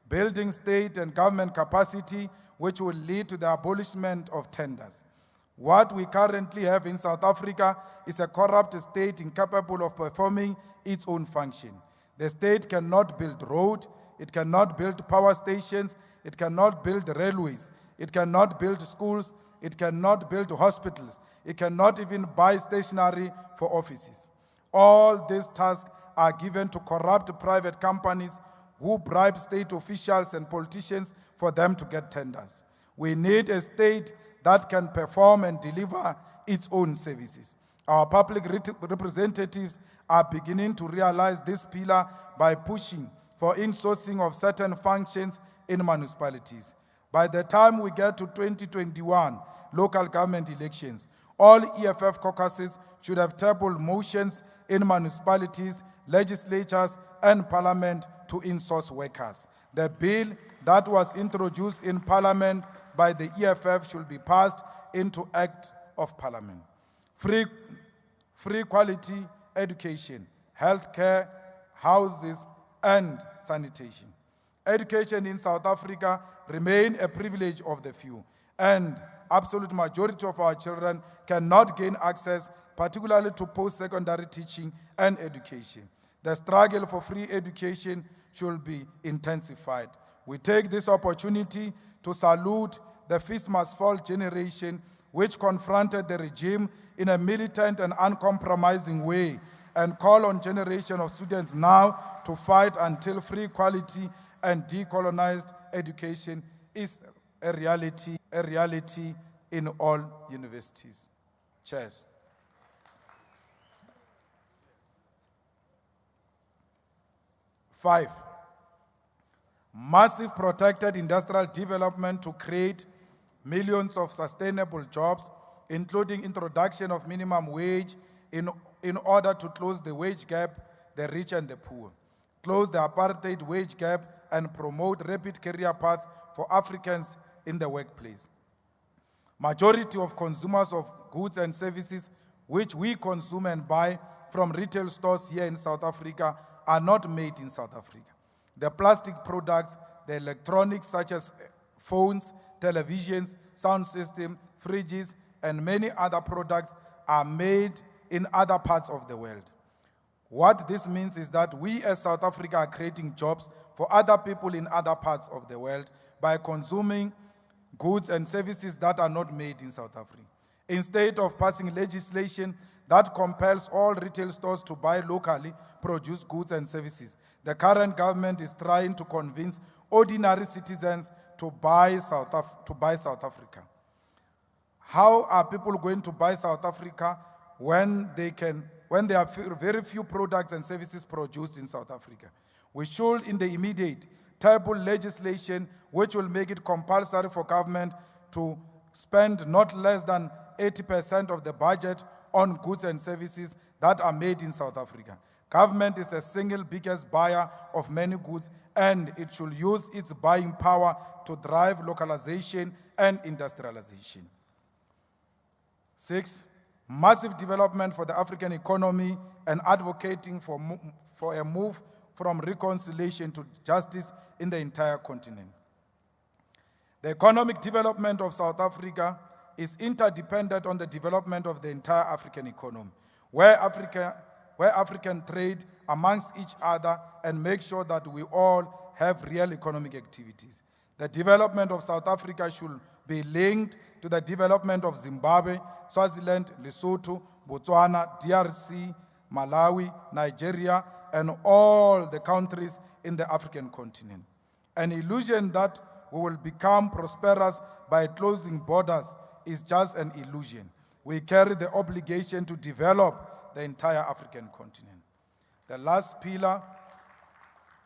building state and government capacity, which will lead to the abolishment of tenders. What we currently have in South Africa is a corrupt state incapable of performing its own function. The state cannot build roads, it cannot build power stations, it cannot build railways, it cannot build schools, it cannot build hospitals, it cannot even buy stationery for offices. All these tasks are given to corrupt private companies who bribe state officials and politicians for them to get tenders. We need a state that can perform and deliver its own services. Our public representatives are beginning to realize this pillar by pushing for insourcing of certain functions in municipalities. By the time we get to 2021 local government elections, all EFF caucuses should have tabled motions in municipalities, legislatures, and parliament to insource workers. The bill that was introduced in parliament by the EFF should be passed into Act of Parliament. Free quality education, healthcare, houses, and sanitation. Education in South Africa remains a privilege of the few, and absolute majority of our children cannot gain access, particularly to post-secondary teaching and education. The struggle for free education should be intensified. We take this opportunity to salute the Fees Must Fall generation which confronted the regime in a militant and uncompromising way, and call on generation of students now to fight until free, quality, and decolonized education is a reality in all universities. Cheers. Five, massive protected industrial development to create millions of sustainable jobs, including introduction of minimum wage in order to close the wage gap, the rich and the poor, close the apartheid wage gap, and promote rapid career path for Africans in the workplace. Majority of consumers of goods and services which we consume and buy from retail stores here in South Africa are not made in South Africa. The plastic products, the electronics such as phones, televisions, sound system, fridges, and many other products are made in other parts of the world. What this means is that we as South Africa are creating jobs for other people in other parts of the world by consuming goods and services that are not made in South Africa. Instead of passing legislation that compels all retail stores to buy locally produced goods and services, the current government is trying to convince ordinary citizens to buy South Africa. How are people going to buy South Africa when there are very few products and services produced in South Africa? We should, in the immediate, table legislation which will make it compulsory for government to spend not less than 80% of the budget on goods and services that are made in South Africa. Government is the single biggest buyer of many goods, and it should use its buying power to drive localization and industrialization. 6, massive development for the African economy and advocating for a move from reconciliation to justice in the entire continent. The economic development of South Africa is interdependent on the development of the entire African economy, where African trade amongst each other and make sure that we all have real economic activities. The development of South Africa should be linked to the development of Zimbabwe, Swaziland, Lesotho, Botswana, DRC, Malawi, Nigeria, and all the countries in the African continent. An illusion that we will become prosperous by closing borders is just an illusion. We carry the obligation to develop the entire African continent. The last pillar,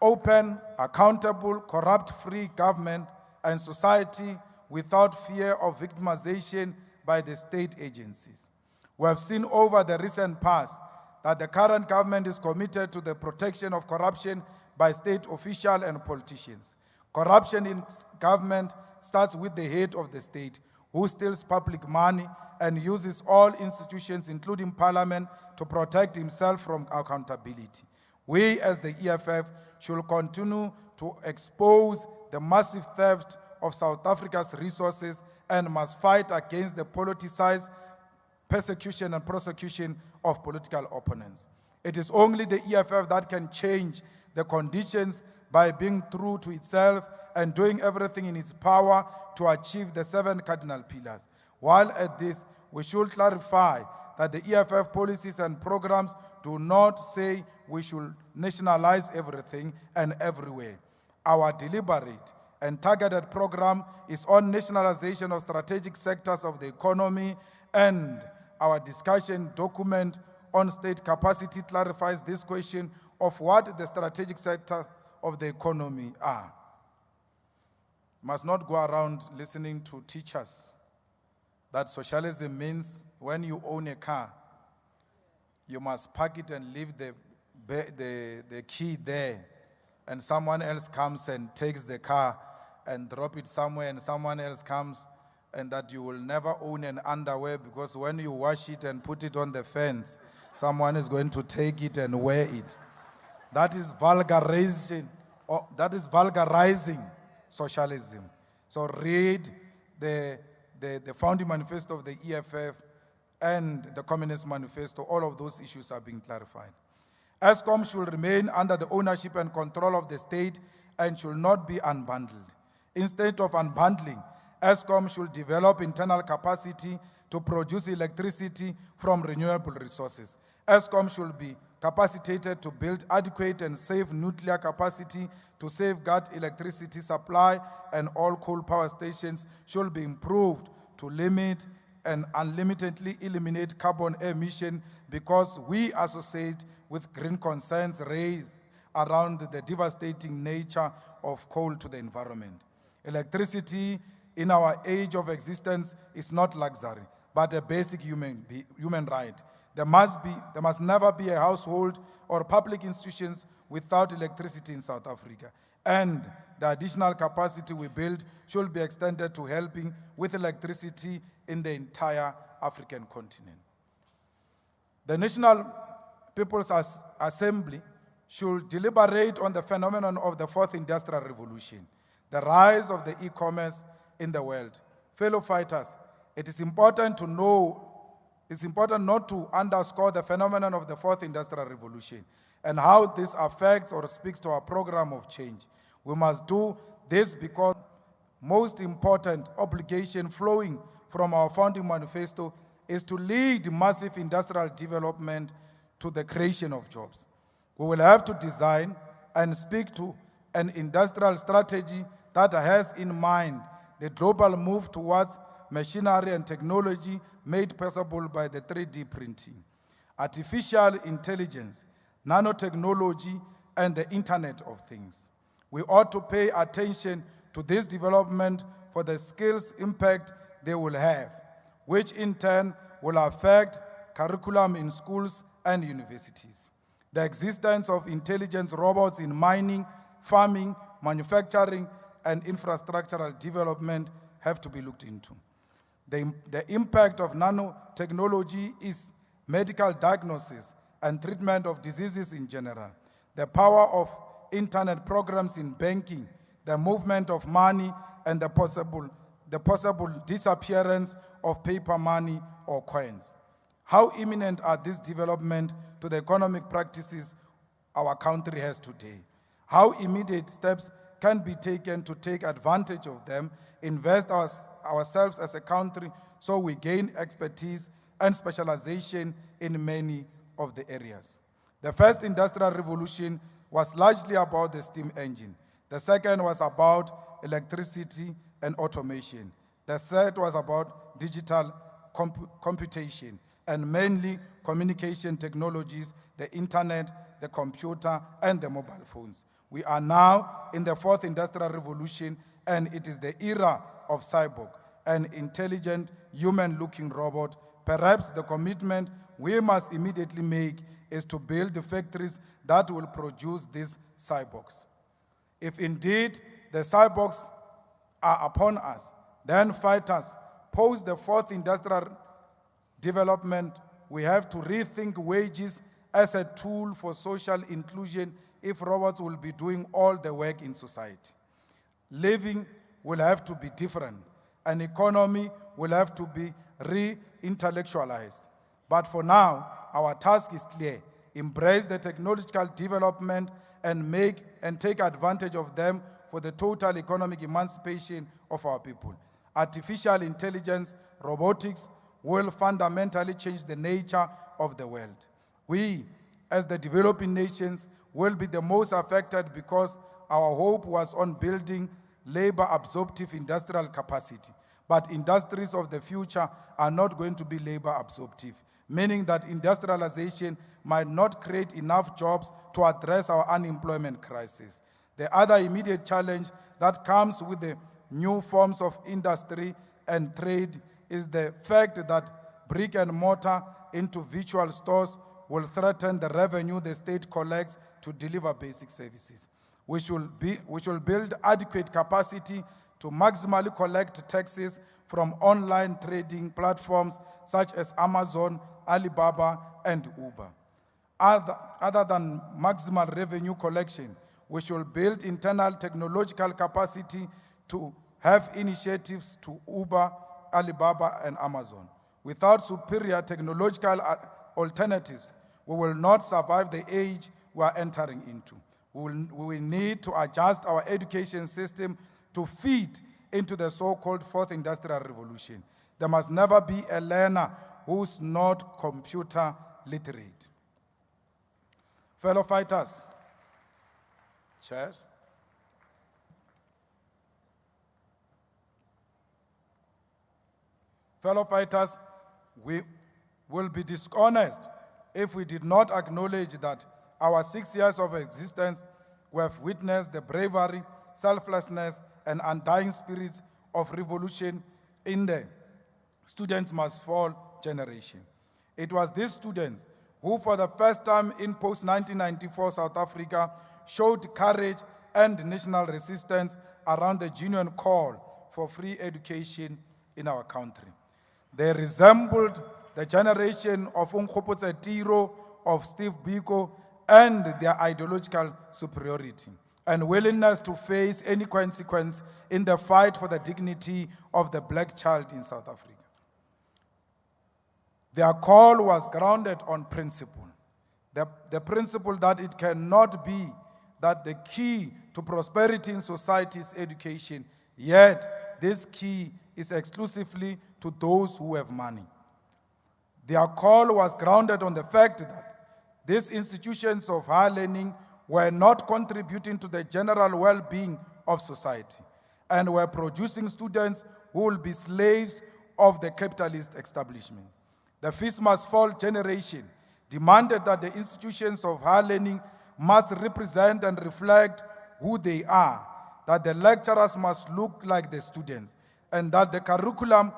open, accountable, corrupt-free government and society without fear of victimization by the state agencies. We have seen over the recent past that the current government is committed to the protection of corruption by state officials and politicians. Corruption in government starts with the head of the state, who steals public money and uses all institutions, including Parliament, to protect himself from accountability. We, as the EFF, should continue to expose the massive theft of South Africa's resources and must fight against the politicized persecution and prosecution of political opponents. It is only the EFF that can change the conditions by being true to itself and doing everything in its power to achieve the 7 cardinal pillars. While at this, we should clarify that the EFF policies and programs do not say we should nationalize everything and everywhere. Our deliberate and targeted program is on nationalization of strategic sectors of the economy, and our discussion document on state capacity clarifies this question of what the strategic sectors of the economy are. Must not go around listening to teachers that socialism means when you own a car, you must park it and leave the key there, and someone else comes and takes the car and drop it somewhere, and someone else comes, and that you will never own an underwear because when you wash it and put it on the fence, someone is going to take it and wear it. That is vulgarization, or that is vulgarizing socialism. So read the founding manifesto of the EFF and the Communist Manifesto. All of those issues are being clarified. ESCOM should remain under the ownership and control of the state and should not be unbundled. Instead of unbundling, ESCOM should develop internal capacity to produce electricity from renewable resources. ESCOM should be capacitated to build adequate and safe nuclear capacity to safeguard electricity supply, and all coal power stations should be improved to limit and unlimitedly eliminate carbon emission, because we associate with green concerns raised around the devastating nature of coal to the environment. Electricity in our age of existence is not luxury, but a basic human right. There must never be a household or public institutions without electricity in South Africa. And the additional capacity we build should be extended to helping with electricity in the entire African continent. The National People's Assembly should deliberate on the phenomenon of the fourth industrial revolution, the rise of the e-commerce in the world. Fellow fighters, it is important not to underscore the phenomenon of the fourth industrial revolution and how this affects or speaks to our program of change. We must do this because most important obligation flowing from our founding manifesto is to lead massive industrial development to the creation of jobs. We will have to design and speak to an industrial strategy that has in mind the global move towards machinery and technology made possible by the 3D printing, artificial intelligence, nanotechnology, and the Internet of Things. We ought to pay attention to this development for the skills impact they will have, which in turn will affect curriculum in schools and universities. The existence of intelligence robots in mining, farming, manufacturing, and infrastructural development have to be looked into. The impact of nanotechnology is medical diagnosis and treatment of diseases in general. The power of internet programs in banking, the movement of money, and the possible disappearance of paper money or coins. How imminent are these developments to the economic practices our country has today? How immediate steps can be taken to take advantage of them, invest ourselves as a country so we gain expertise and specialization in many of the areas? The first industrial revolution was largely about the steam engine. The second was about electricity and automation. The third was about digital computation and mainly communication technologies, the internet, the computer, and the mobile phones. We are now in the fourth industrial revolution, and it is the era of cyborg, an intelligent, human-looking robot. Perhaps the commitment we must immediately make is to build the factories that will produce these cyborgs. If indeed the cyborgs are upon us, then fighters, post the fourth industrial development, we have to rethink wages as a tool for social inclusion if robots will be doing all the work in society. Living will have to be different. An economy will have to be re-intellectualized. But for now, our task is clear. Embrace the technological development and take advantage of them for the total economic emancipation of our people. Artificial intelligence, robotics will fundamentally change the nature of the world. We, as the developing nations, will be the most affected because our hope was on building labor-absorptive industrial capacity. But industries of the future are not going to be labor-absorptive, meaning that industrialization might not create enough jobs to address our unemployment crisis. The other immediate challenge that comes with the new forms of industry and trade is the fact that brick and mortar into virtual stores will threaten the revenue the state collects to deliver basic services. We should build adequate capacity to maximally collect taxes from online trading platforms such as Amazon, Alibaba, and Uber. Other than maximal revenue collection, we should build internal technological capacity to have initiatives to Uber, Alibaba, and Amazon. Without superior technological alternatives, we will not survive the age we are entering into. We will need to adjust our education system to feed into the so-called fourth industrial revolution. There must never be a learner who's not computer literate. Fellow fighters, chairs. Fellow fighters, we will be dishonest if we did not acknowledge that our 6 years of existence we have witnessed the bravery, selflessness, and undying spirits of revolution in the students must fall generation. It was these students who, for the first time in post-1994 South Africa, showed courage and national resistance around the genuine call for free education in our country. They resembled the generation of Nkgopotse Tiro, of Steve Biko, and their ideological superiority and willingness to face any consequence in the fight for the dignity of the black child in South Africa. Their call was grounded on principle. The principle that it cannot be that the key to prosperity in society is education, yet this key is exclusively to those who have money. Their call was grounded on the fact that these institutions of higher learning were not contributing to the general well-being of society and were producing students who will be slaves of the capitalist establishment. The fees must fall generation demanded that the institutions of higher learning must represent and reflect who they are, that the lecturers must look like the students, and that the curriculum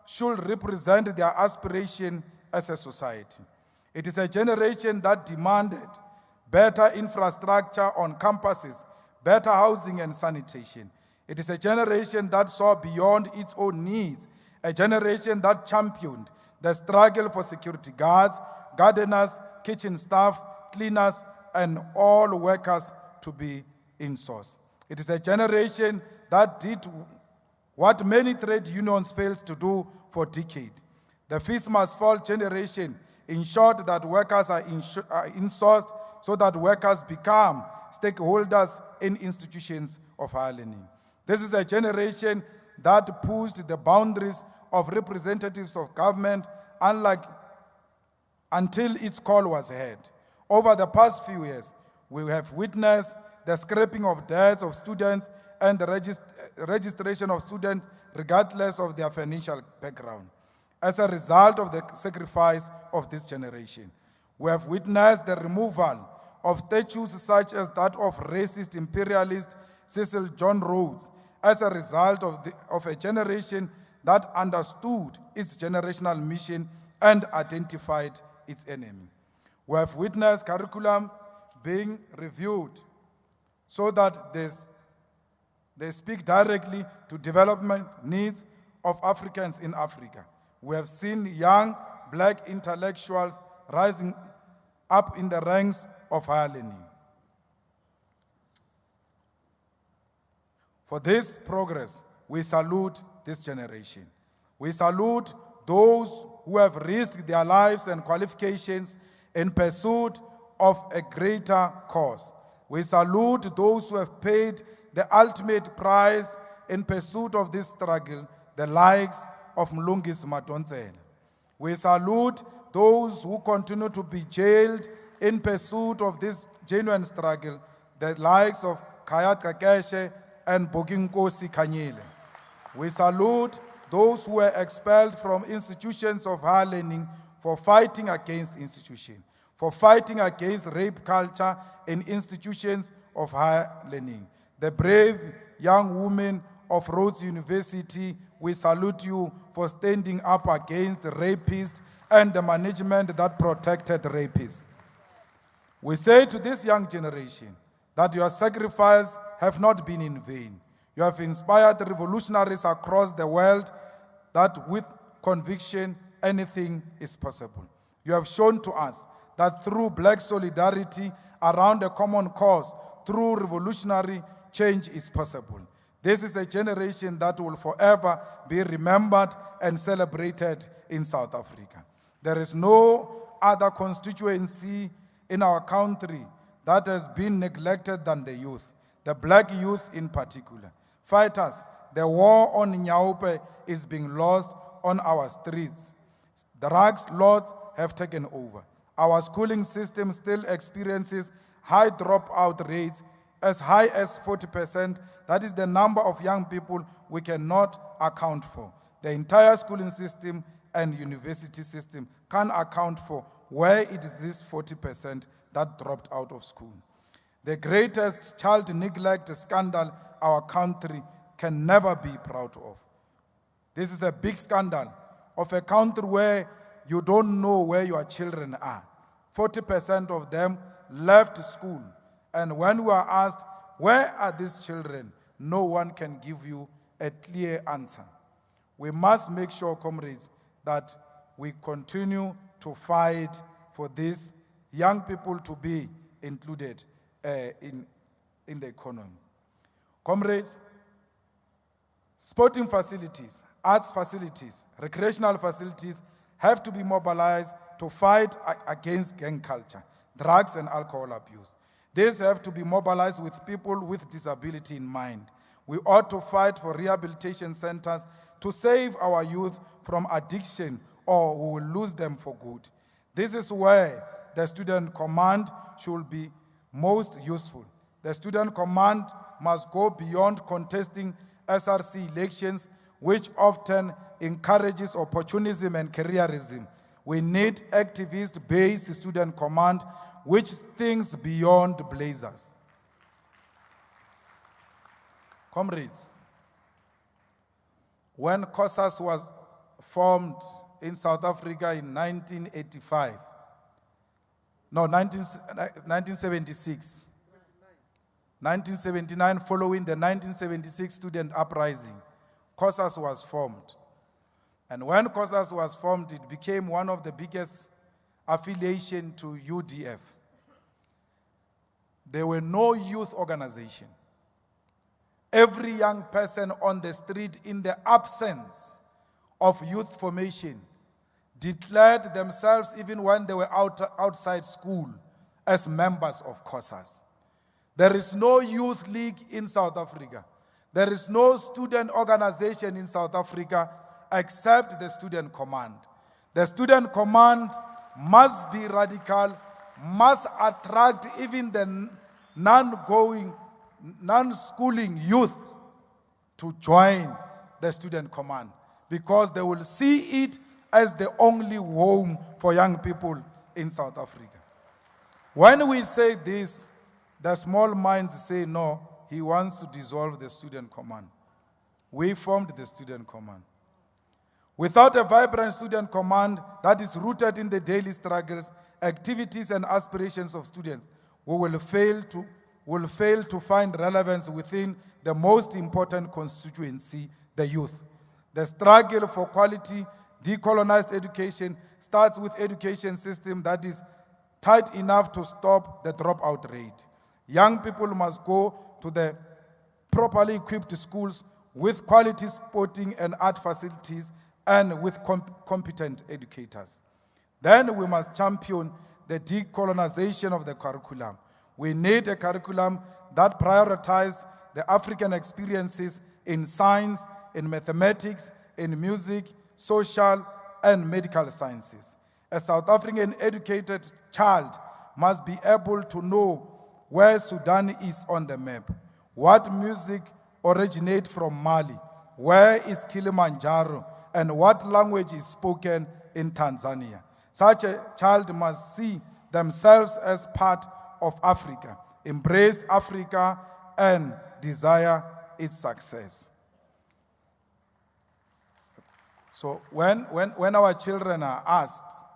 should represent their aspiration as a society. It is a generation that demanded better infrastructure on campuses, better housing and sanitation. It is a generation that saw beyond its own needs, a generation that championed the struggle for security guards, gardeners, kitchen staff, cleaners, and all workers to be insourced. It is a generation that did what many trade unions failed to do for decades. The fees must fall generation ensured that workers are insourced so that workers become stakeholders in institutions of higher learning. This is a generation that pushed the boundaries of representatives of government until its call was heard. Over the past few years, we have witnessed the scraping of debts of students and the registration of students regardless of their financial background. As a result of the sacrifice of this generation, we have witnessed the removal of statues such as that of racist imperialist Cecil John Rhodes as a result of a generation that understood its generational mission and identified its enemy. We have witnessed curriculum being reviewed so that they speak directly to development needs of Africans in Africa. We have seen young black intellectuals rising up in the ranks of higher learning. For this progress, we salute this generation. We salute those who have risked their lives and qualifications in pursuit of a greater cause. We salute those who have paid the ultimate price in pursuit of this struggle, the likes of Mlungisi Madonsela. We salute those who continue to be jailed in pursuit of this genuine struggle, the likes of Kayat Kakeshe and Boginkosi Kanyile. We salute those who were expelled from institutions of higher learning for fighting against institutions, for fighting against rape culture in institutions of higher learning. The brave young women of Rhodes University, we salute you for standing up against rapists and the management that protected rapists. We say to this young generation that your sacrifice have not been in vain. You have inspired revolutionaries across the world that with conviction, anything is possible. You have shown to us that through black solidarity around a common cause, through revolutionary change is possible. This is a generation that will forever be remembered and celebrated in South Africa. There is no other constituency in our country that has been neglected than the youth, the black youth in particular. Fighters, the war on Nyaupe is being lost on our streets. Drugs lords have taken over. Our schooling system still experiences high dropout rates, as high as 40%. That is the number of young people we cannot account for. The entire schooling system and university system can't account for where it is this 40% that dropped out of school. The greatest child neglect scandal our country can never be proud of. This is a big scandal of a country where you don't know where your children are. 40% of them left school. And when we are asked, where are these children? No one can give you a clear answer. We must make sure, comrades, that we continue to fight for these young people to be included in the economy. Comrades, sporting facilities, arts facilities, recreational facilities have to be mobilized to fight against gang culture, drugs and alcohol abuse. These have to be mobilized with people with disability in mind. We ought to fight for rehabilitation centers to save our youth from addiction, or we will lose them for good. This is where the student command should be most useful. The student command must go beyond contesting SRC elections, which often encourages opportunism and careerism. We need activist-based student command which thinks beyond blazers. Comrades, when COSAS was formed in South Africa in 1976, 1979, following the 1976 student uprising, COSAS was formed. And when COSAS was formed, it became one of the biggest affiliation to UDF. There were no youth organization. Every young person on the street, in the absence of youth formation, declared themselves, even when they were outside school, as members of COSAS. There is no youth league in South Africa. There is no student organization in South Africa except the student command. The student command must be radical, must attract even the non-schooling youth to join the student command, because they will see it as the only home for young people in South Africa. When we say this, the small minds say, no, he wants to dissolve the student command. We formed the student command. Without a vibrant student command that is rooted in the daily struggles, activities, and aspirations of students, we will fail to find relevance within the most important constituency, the youth. The struggle for quality, decolonized education starts with education system that is tight enough to stop the dropout rate. Young people must go to the properly equipped schools with quality sporting and art facilities and with competent educators. Then we must champion the decolonization of the curriculum. We need a curriculum that prioritizes the African experiences in science, in mathematics, in music, social, and medical sciences. A South African educated child must be able to know where Sudan is on the map, what music originates from Mali, where is Kilimanjaro, and what language is spoken in Tanzania. Such a child must see themselves as part of Africa, embrace Africa, and desire its success. So when our children are asked,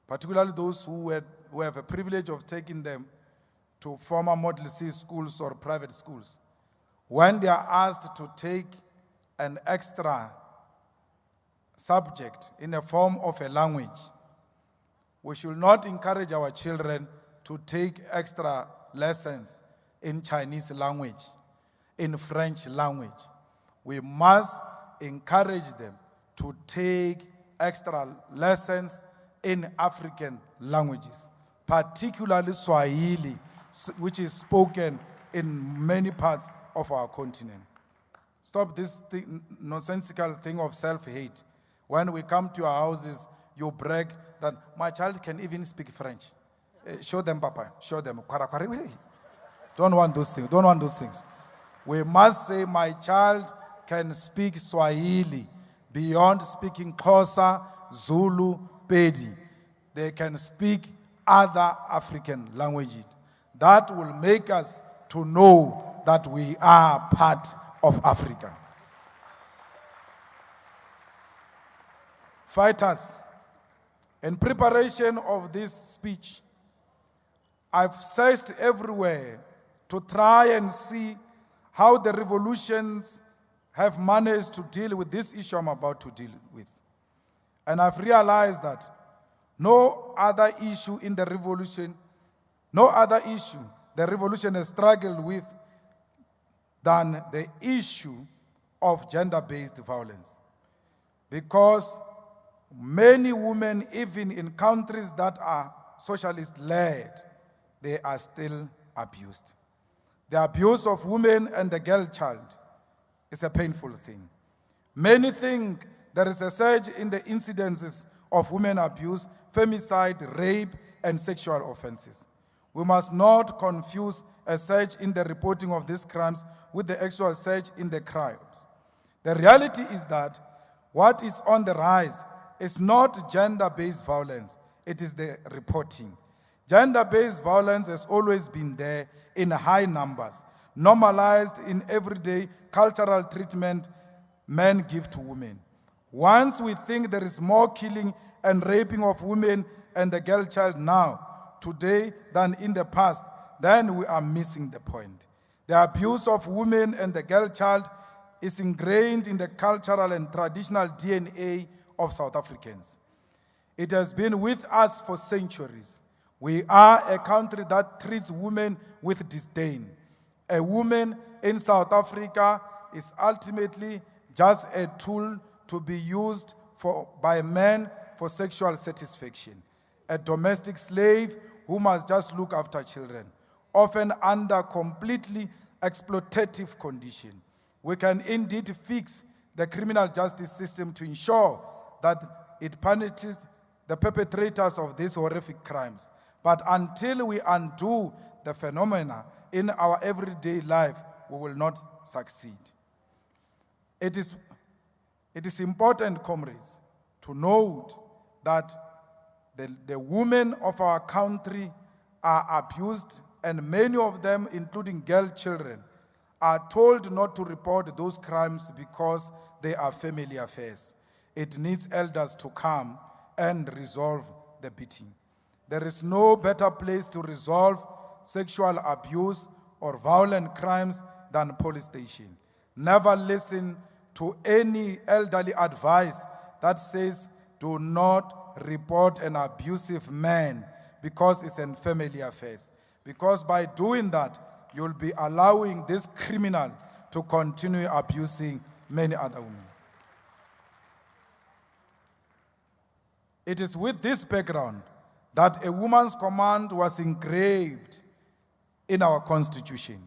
particularly those who have a privilege of taking them to former Model C schools or private schools, when they are asked to take an extra subject in the form of a language, we should not encourage our children to take extra lessons in Chinese language, in French language. We must encourage them to take extra lessons in African languages, particularly Swahili, which is spoken in many parts of our continent. Stop this nonsensical thing of self-hate. When we come to our houses, you brag that my child can even speak French. Show them, Papa. Show them. Don't want those things. Don't want those things. We must say my child can speak Swahili beyond speaking Xhosa, Zulu, Pedi. They can speak other African languages. That will make us to know that we are part of Africa. Fighters, in preparation of this speech, I've searched everywhere to try and see how the revolutions have managed to deal with this issue I'm about to deal with. And I've realized that no other issue in the revolution, no other issue the revolution has struggled with than the issue of gender-based violence. Because many women, even in countries that are socialist-led, they are still abused. The abuse of women and the girl child is a painful thing. Many think there is a surge in the incidences of women abuse, femicide, rape, and sexual offenses. We must not confuse a surge in the reporting of these crimes with the actual surge in the crimes. The reality is that what is on the rise is not gender-based violence, it is the reporting. Gender-based violence has always been there in high numbers, normalized in everyday cultural treatment men give to women. Once we think there is more killing and raping of women and the girl child now, today, than in the past, then we are missing the point. The abuse of women and the girl child is ingrained in the cultural and traditional DNA of South Africans. It has been with us for centuries. We are a country that treats women with disdain. A woman in South Africa is ultimately just a tool to be used by men for sexual satisfaction. A domestic slave who must just look after children, often under completely exploitative conditions. We can indeed fix the criminal justice system to ensure that it punishes the perpetrators of these horrific crimes. But until we undo the phenomena in our everyday life, we will not succeed. It is important, comrades, to note that the women of our country are abused, and many of them, including girl children, are told not to report those crimes because they are family affairs. It needs elders to come and resolve the beating. There is no better place to resolve sexual abuse or violent crimes than police station. Never listen to any elderly advice that says do not report an abusive man because it's in family affairs. Because by doing that, you'll be allowing this criminal to continue abusing many other women. It is with this background that a woman's command was engraved in our Constitution.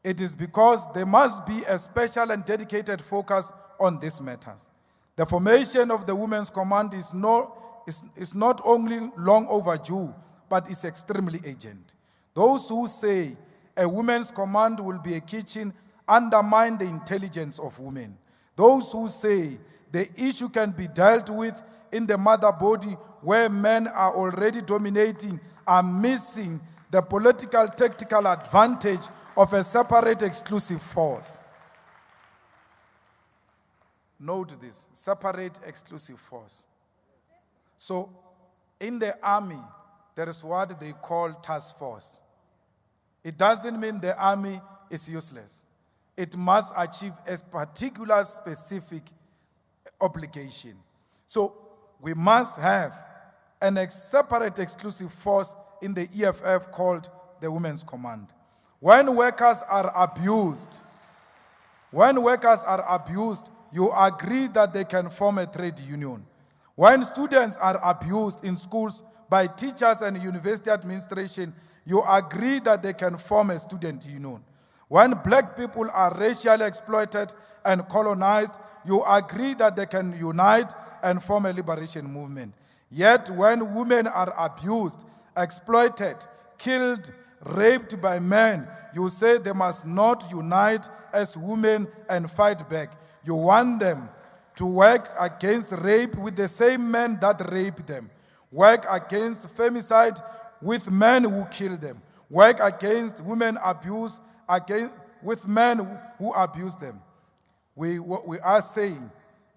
It is because there must be a special and dedicated focus on these matters. The formation of the Women's Command is not only long overdue, but is extremely urgent. Those who say a women's command will be a kitchen undermine the intelligence of women. Those who say the issue can be dealt with in the mother body where men are already dominating are missing the political tactical advantage of a separate exclusive force. Note this, separate exclusive force. So in the army, there is what they call task force. It doesn't mean the army is useless. It must achieve a particular specific obligation. So we must have a separate exclusive force in the EFF called the Women's Command. When workers are abused, you agree that they can form a trade union. When students are abused in schools by teachers and university administration, you agree that they can form a student union. When black people are racially exploited and colonized, you agree that they can unite and form a liberation movement. Yet when women are abused, exploited, killed, raped by men, you say they must not unite as women and fight back. You want them to work against rape with the same men that rape them, work against femicide with men who kill them, work against women abuse with men who abuse them. We are saying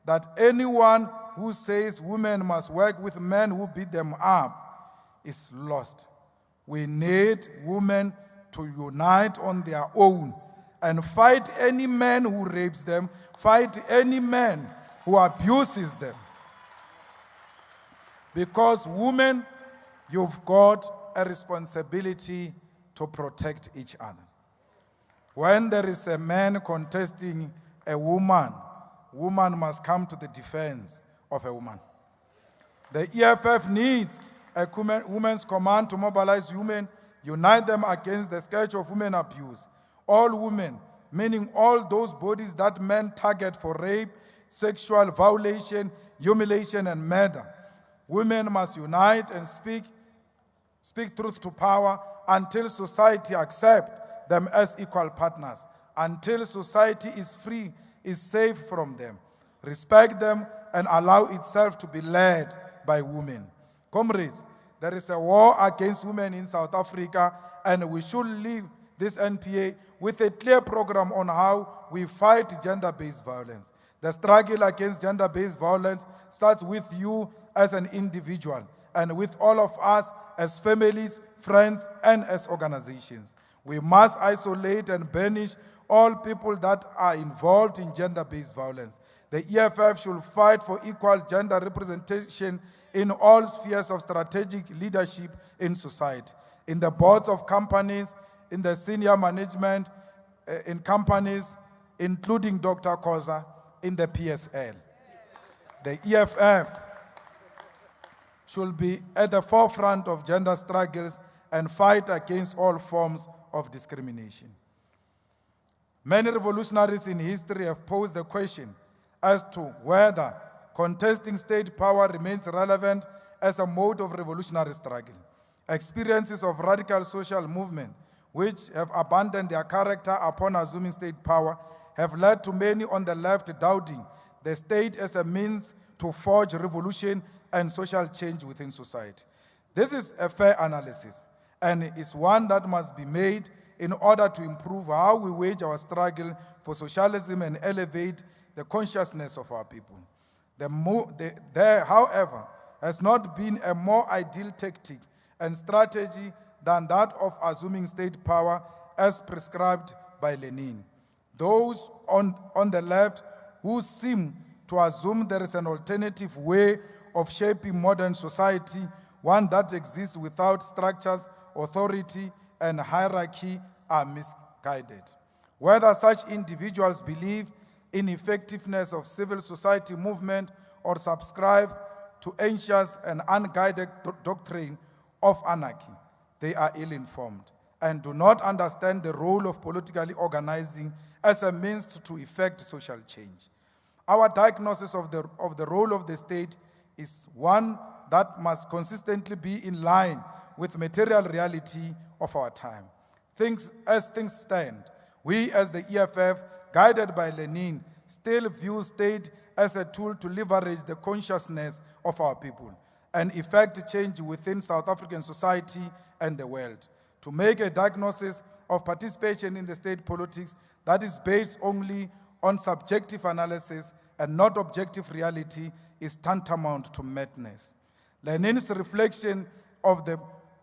that anyone who says women must work with men who beat them up is lost. We need women to unite on their own and fight any man who rapes them, fight any man who abuses them. Because women, you've got a responsibility to protect each other. When there is a man contesting a woman, woman must come to the defense of a woman. The EFF needs a women's command to mobilize women, unite them against the scourge of women abuse. All women, meaning all those bodies that men target for rape, sexual violation, humiliation, and murder. Women must unite and speak truth to power until society accepts them as equal partners, until society is free, is safe from them, respect them, and allow itself to be led by women. Comrades, there is a war against women in South Africa, and we should leave this NPA with a clear program on how we fight gender-based violence. The struggle against gender-based violence starts with you as an individual and with all of us as families, friends, and as organizations. We must isolate and banish all people that are involved in gender-based violence. The EFF should fight for equal gender representation in all spheres of strategic leadership in society, in the boards of companies, in the senior management, in companies, including Dr. Koza, in the PSL. The EFF should be at the forefront of gender struggles and fight against all forms of discrimination. Many revolutionaries in history have posed the question as to whether contesting state power remains relevant as a mode of revolutionary struggle. Experiences of radical social movement, which have abandoned their character upon assuming state power, have led to many on the left doubting the state as a means to forge revolution and social change within society. This is a fair analysis, and is one that must be made in order to improve how we wage our struggle for socialism and elevate the consciousness of our people. There, however, has not been a more ideal tactic and strategy than that of assuming state power as prescribed by Lenin. Those on the left who seem to assume there is an alternative way of shaping modern society, one that exists without structures, authority, and hierarchy, are misguided. Whether such individuals believe in effectiveness of civil society movement or subscribe to anxious and unguided doctrine of anarchy, they are ill-informed and do not understand the role of politically organizing as a means to effect social change. Our diagnosis of the role of the state is one that must consistently be in line with material reality of our time. As things stand, we as the EFF, guided by Lenin, still view state as a tool to leverage the consciousness of our people and effect change within South African society and the world. To make a diagnosis of participation in the state politics that is based only on subjective analysis and not objective reality is tantamount to madness. Lenin's reflection of the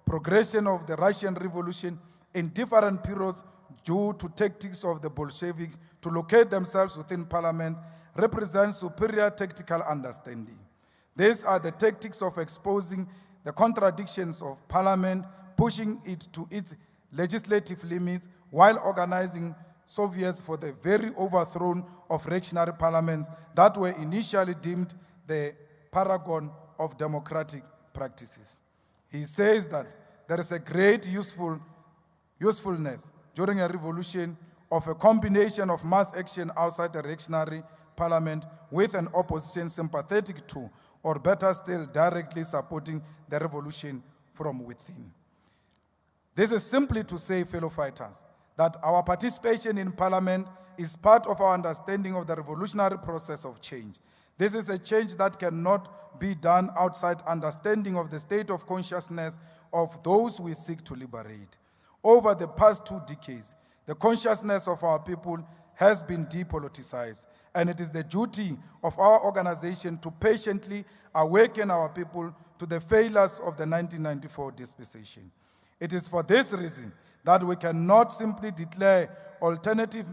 progression of the Russian Revolution in different periods due to tactics of the Bolsheviks to locate themselves within parliament represents superior tactical understanding. These are the tactics of exposing the contradictions of parliament, pushing it to its legislative limits while organizing Soviets for the very overthrow of reactionary parliaments that were initially deemed the paragon of democratic practices. He says that there is a great usefulness during a revolution of a combination of mass action outside the reactionary parliament with an opposition sympathetic to, or better still, directly supporting the revolution from within. This is simply to say, fellow fighters, that our participation in parliament is part of our understanding of the revolutionary process of change. This is a change that cannot be done outside understanding of the state of consciousness of those we seek to liberate. Over the past 2 decades, the consciousness of our people has been depoliticized, and it is the duty of our organization to patiently awaken our people to the failures of the 1994 dispensation. It is for this reason that we cannot simply declare alternative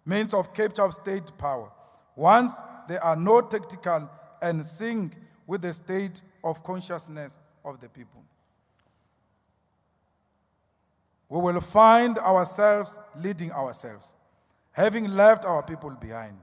means of capture of state power once they are not tactical and sync with the state of consciousness of the people. We will find ourselves leading ourselves, having left our people behind.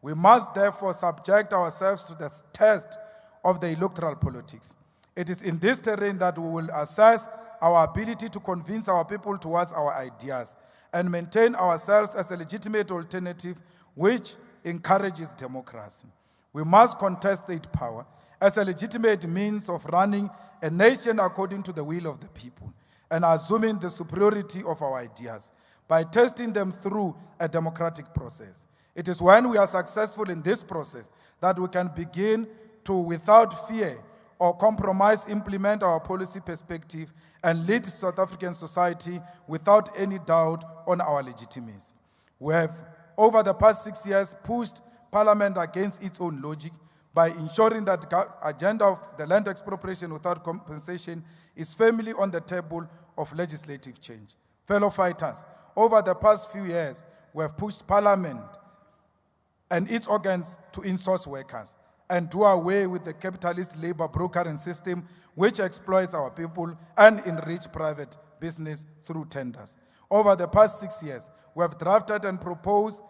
We must therefore subject ourselves to the test of the electoral politics. It is in this terrain that we will assess our ability to convince our people towards our ideas and maintain ourselves as a legitimate alternative which encourages democracy. We must contest state power as a legitimate means of running a nation according to the will of the people and assuming the superiority of our ideas by testing them through a democratic process. It is when we are successful in this process that we can begin to, without fear or compromise, implement our policy perspective and lead South African society without any doubt on our legitimacy. We have, over the past 6 years, pushed Parliament against its own logic by ensuring that the agenda of the land expropriation without compensation is firmly on the table of legislative change. Fellow fighters, over the past few years, we have pushed Parliament and its organs to insource workers and do away with the capitalist labor brokering system which exploits our people and enrich private business through tenders. Over the past 6 years, we have drafted and proposed,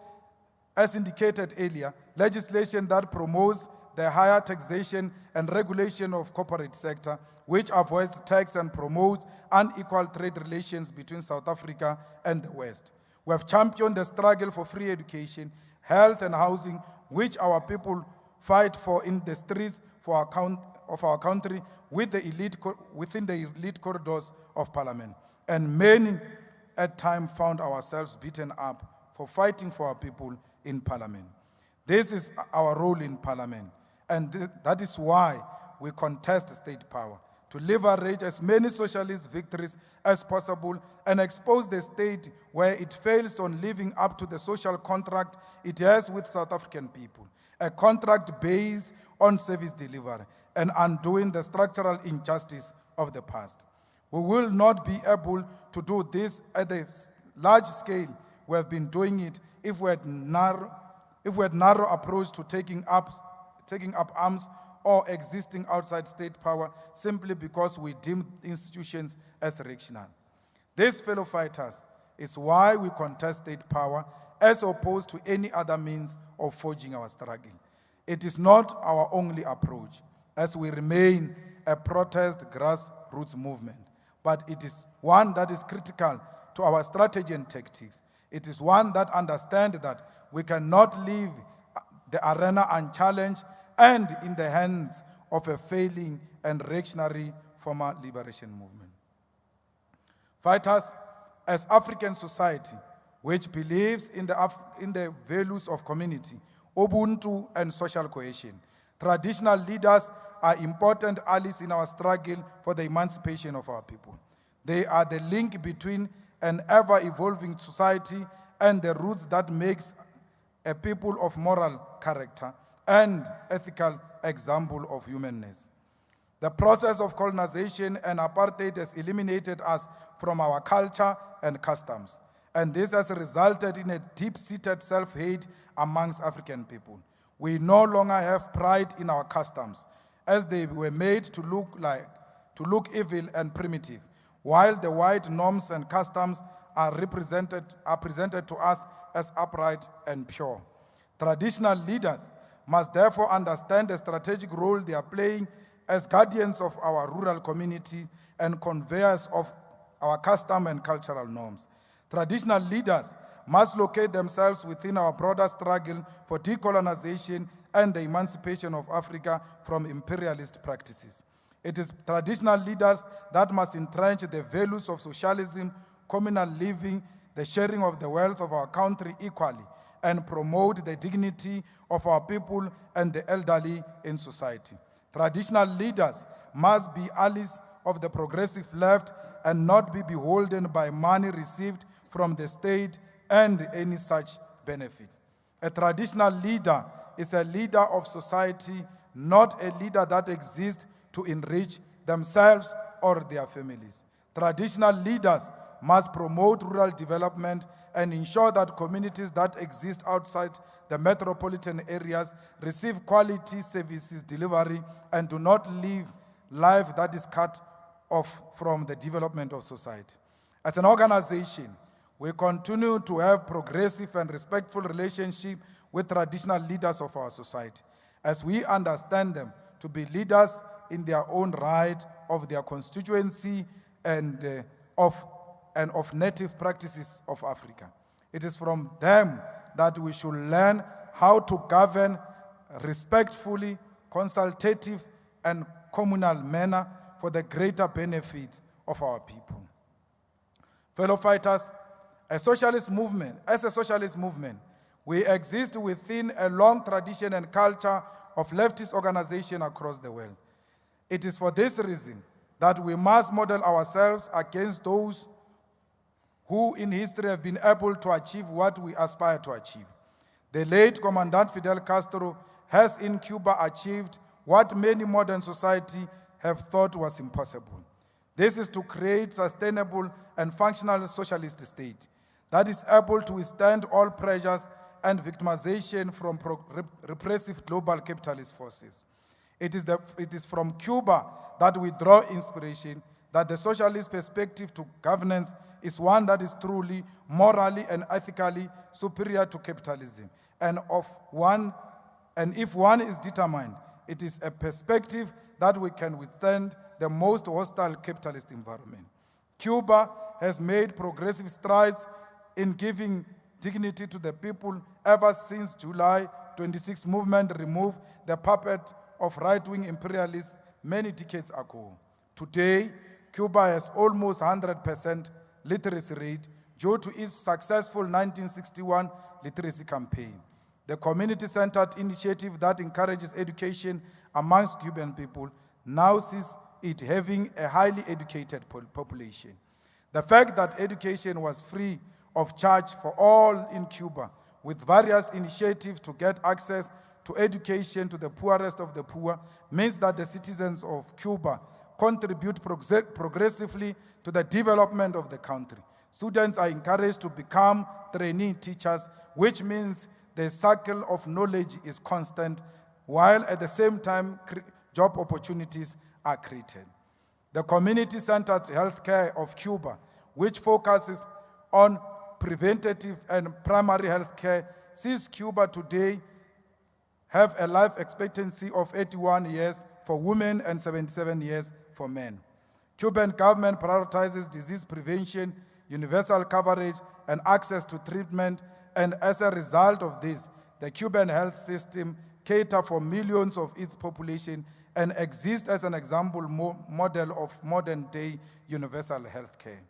as indicated earlier, legislation that promotes the higher taxation and regulation of corporate sector, which avoids tax and promotes unequal trade relations between South Africa and the West. We have championed the struggle for free education, health and housing, which our people fight for in the streets of our country within the elite corridors of Parliament. And many at times found ourselves beaten up for fighting for our people in Parliament. This is our role in Parliament, and that is why we contest state power, to leverage as many socialist victories as possible and expose the state where it fails on living up to the social contract it has with South African people, a contract based on service delivery and undoing the structural injustice of the past. We will not be able to do this at a large scale. We have been doing it if we had narrow approach to taking up arms or existing outside state power simply because we deem institutions as reactionary. This, fellow fighters, is why we contest state power as opposed to any other means of forging our struggle. It is not our only approach, as we remain a protest grassroots movement, but it is one that is critical to our strategy and tactics. It is one that understands that we cannot leave the arena unchallenged and in the hands of a failing and reactionary former liberation movement. Fighters, as African society, which believes in the values of community, Ubuntu, and social cohesion, traditional leaders are important allies in our struggle for the emancipation of our people. They are the link between an ever-evolving society and the roots that makes a people of moral character and ethical example of humanness. The process of colonization and apartheid has eliminated us from our culture and customs, and this has resulted in a deep-seated self-hate amongst African people. We no longer have pride in our customs, as they were made to look evil and primitive, while the white norms and customs are presented to us as upright and pure. Traditional leaders must therefore understand the strategic role they are playing as guardians of our rural community and conveyors of our custom and cultural norms. Traditional leaders must locate themselves within our broader struggle for decolonization and the emancipation of Africa from imperialist practices. It is traditional leaders that must entrench the values of socialism, communal living, the sharing of the wealth of our country equally, and promote the dignity of our people and the elderly in society. Traditional leaders must be allies of the progressive left and not be beholden by money received from the state and any such benefit. A traditional leader is a leader of society, not a leader that exists to enrich themselves or their families. Traditional leaders must promote rural development and ensure that communities that exist outside the metropolitan areas receive quality services delivery and do not live life that is cut off from the development of society. As an organization, we continue to have progressive and respectful relationship with traditional leaders of our society, as we understand them to be leaders in their own right of their constituency and of native practices of Africa. It is from them that we should learn how to govern respectfully, consultative, and communal manner for the greater benefit of our people. Fellow fighters, as a socialist movement, we exist within a long tradition and culture of leftist organization across the world. It is for this reason that we must model ourselves against those who in history have been able to achieve what we aspire to achieve. The late Commandant Fidel Castro has in Cuba achieved what many modern society have thought was impossible. This is to create sustainable and functional socialist state that is able to withstand all pressures and victimization from repressive global capitalist forces. It is from Cuba that we draw inspiration that the socialist perspective to governance is one that is truly, morally, and ethically superior to capitalism. And if one is determined, it is a perspective that we can withstand the most hostile capitalist environment. Cuba has made progressive strides in giving dignity to the people ever since July 26 movement removed the puppet of right-wing imperialists many decades ago. Today, Cuba has almost 100% literacy rate due to its successful 1961 literacy campaign. The community-centered initiative that encourages education amongst Cuban people now sees it having a highly educated population. The fact that education was free of charge for all in Cuba, with various initiatives to get access to education to the poorest of the poor, means that the citizens of Cuba contribute progressively to the development of the country. Students are encouraged to become trainee teachers, which means the cycle of knowledge is constant, while at the same time job opportunities are created. The community-centered healthcare of Cuba, which focuses on preventative and primary healthcare, sees Cuba today have a life expectancy of 81 years for women and 77 years for men. Cuban government prioritizes disease prevention, universal coverage, and access to treatment, and as a result of this, the Cuban health system caters for millions of its population and exists as an example model of modern-day universal health care.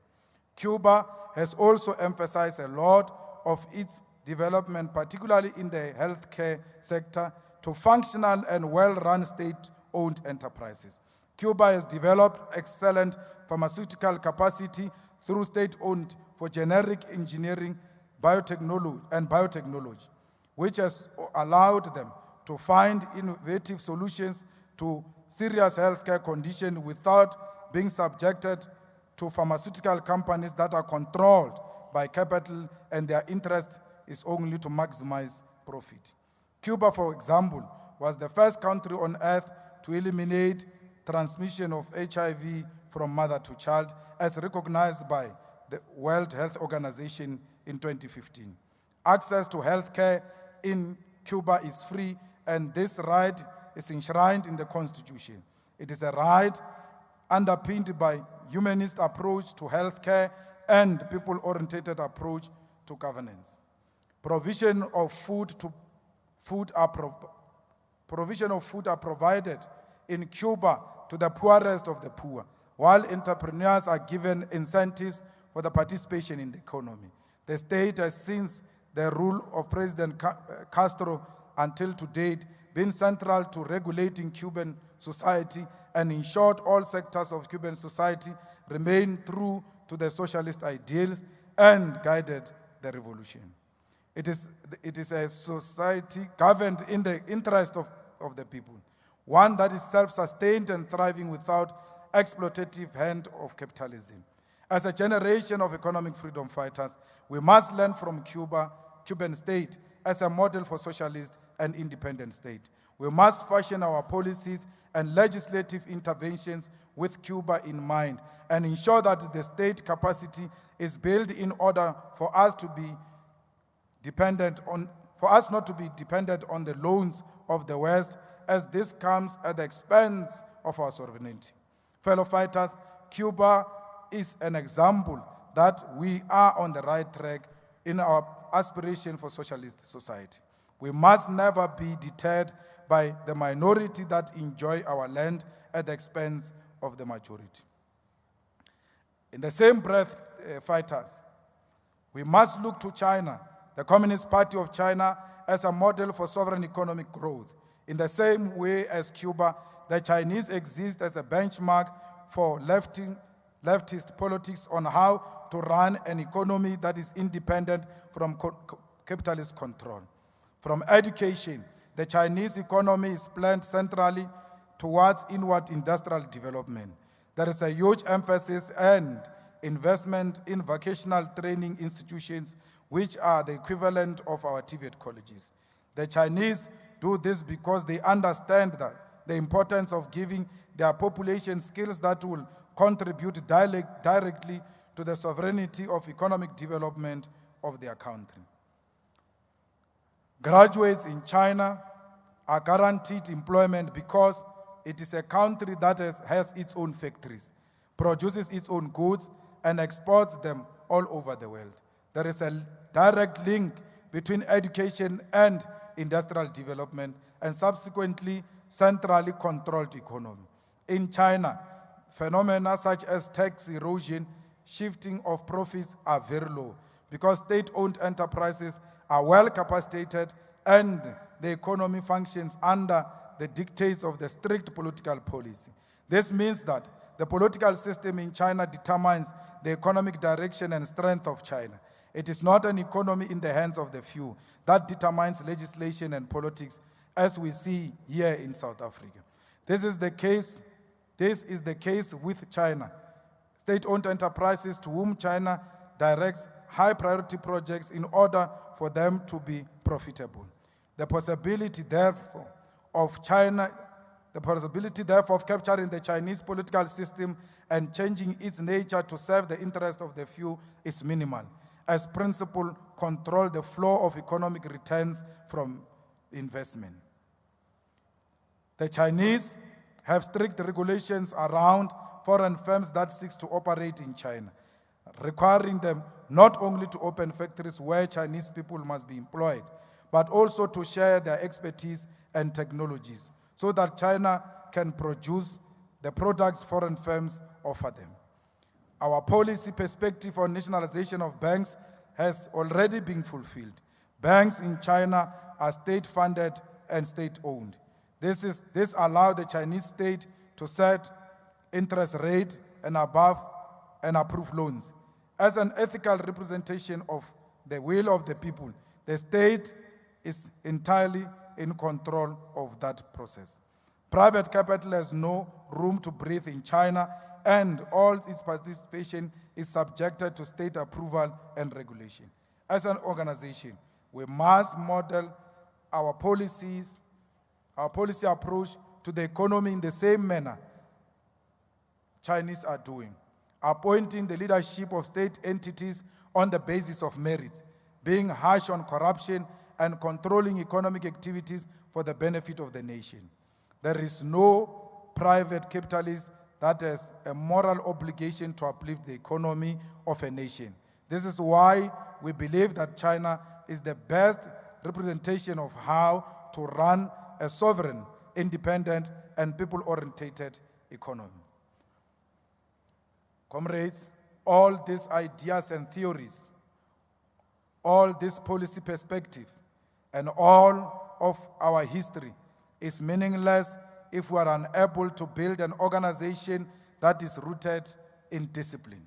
Cuba has also emphasized a lot of its development, particularly in the healthcare sector, to functional and well-run state-owned enterprises. Cuba has developed excellent pharmaceutical capacity through state-owned for generic engineering, biotechnology, which has allowed them to find innovative solutions to serious healthcare conditions without being subjected to pharmaceutical companies that are controlled by capital and their interest is only to maximize profit. Cuba, for example, was the first country on earth to eliminate transmission of HIV from mother to child, as recognized by the World Health Organization in 2015. Access to healthcare in Cuba is free, and this right is enshrined in the Constitution. It is a right underpinned by humanist approach to healthcare and people-oriented approach to governance. Provision of food are provided in Cuba to the poorest of the poor, while entrepreneurs are given incentives for the participation in the economy. The state has, since the rule of President Castro until to date, been central to regulating Cuban society, and in short, all sectors of Cuban society remain true to the socialist ideals and guided the revolution. It is a society governed in the interest of the people, one that is self-sustained and thriving without exploitative hand of capitalism. As a generation of economic freedom fighters, we must learn from Cuban state as a model for socialist and independent state. We must fashion our policies and legislative interventions with Cuba in mind and ensure that the state capacity is built in order for us not to be dependent on the loans of the West, as this comes at the expense of our sovereignty. Fellow fighters, Cuba is an example that we are on the right track in our aspiration for socialist society. We must never be deterred by the minority that enjoy our land at the expense of the majority. In the same breath, fighters, we must look to China, the Communist Party of China, as a model for sovereign economic growth. In the same way as Cuba, the Chinese exist as a benchmark for leftist politics on how to run an economy that is independent from capitalist control. From education, the Chinese economy is planned centrally towards inward industrial development. There is a huge emphasis and investment in vocational training institutions, which are the equivalent of our TVET colleges. The Chinese do this because they understand that the importance of giving their population skills that will contribute directly to the sovereignty of economic development of their country. Graduates in China are guaranteed employment because it is a country that has its own factories, produces its own goods, and exports them all over the world. There is a direct link between education and industrial development, and subsequently centrally controlled economy. In China, phenomena such as tax erosion, shifting of profits are very low because state-owned enterprises are well capacitated and the economy functions under the dictates of the strict political policy. This means that the political system in China determines the economic direction and strength of China. It is not an economy in the hands of the few that determines legislation and politics, as we see here in South Africa. This is the case with China. State-owned enterprises to whom China directs high-priority projects in order for them to be profitable. The possibility, therefore, of capturing the Chinese political system and changing its nature to serve the interest of the few is minimal, as principle control the flow of economic returns from investment. The Chinese have strict regulations around foreign firms that seek to operate in China, requiring them not only to open factories where Chinese people must be employed, but also to share their expertise and technologies so that China can produce the products foreign firms offer them. Our policy perspective on nationalization of banks has already been fulfilled. Banks in China are state-funded and state-owned. This allows the Chinese state to set interest rate and above and approve loans. As an ethical representation of the will of the people, the state is entirely in control of that process. Private capital has no room to breathe in China, and all its participation is subjected to state approval and regulation. As an organization, we must model our policy approach to the economy in the same manner Chinese are doing, appointing the leadership of state entities on the basis of merits, being harsh on corruption, and controlling economic activities for the benefit of the nation. There is no private capitalist that has a moral obligation to uplift the economy of a nation. This is why we believe that China is the best representation of how to run a sovereign, independent, and people-oriented economy. Comrades, all these ideas and theories, all this policy perspective, and all of our history is meaningless if we are unable to build an organization that is rooted in discipline.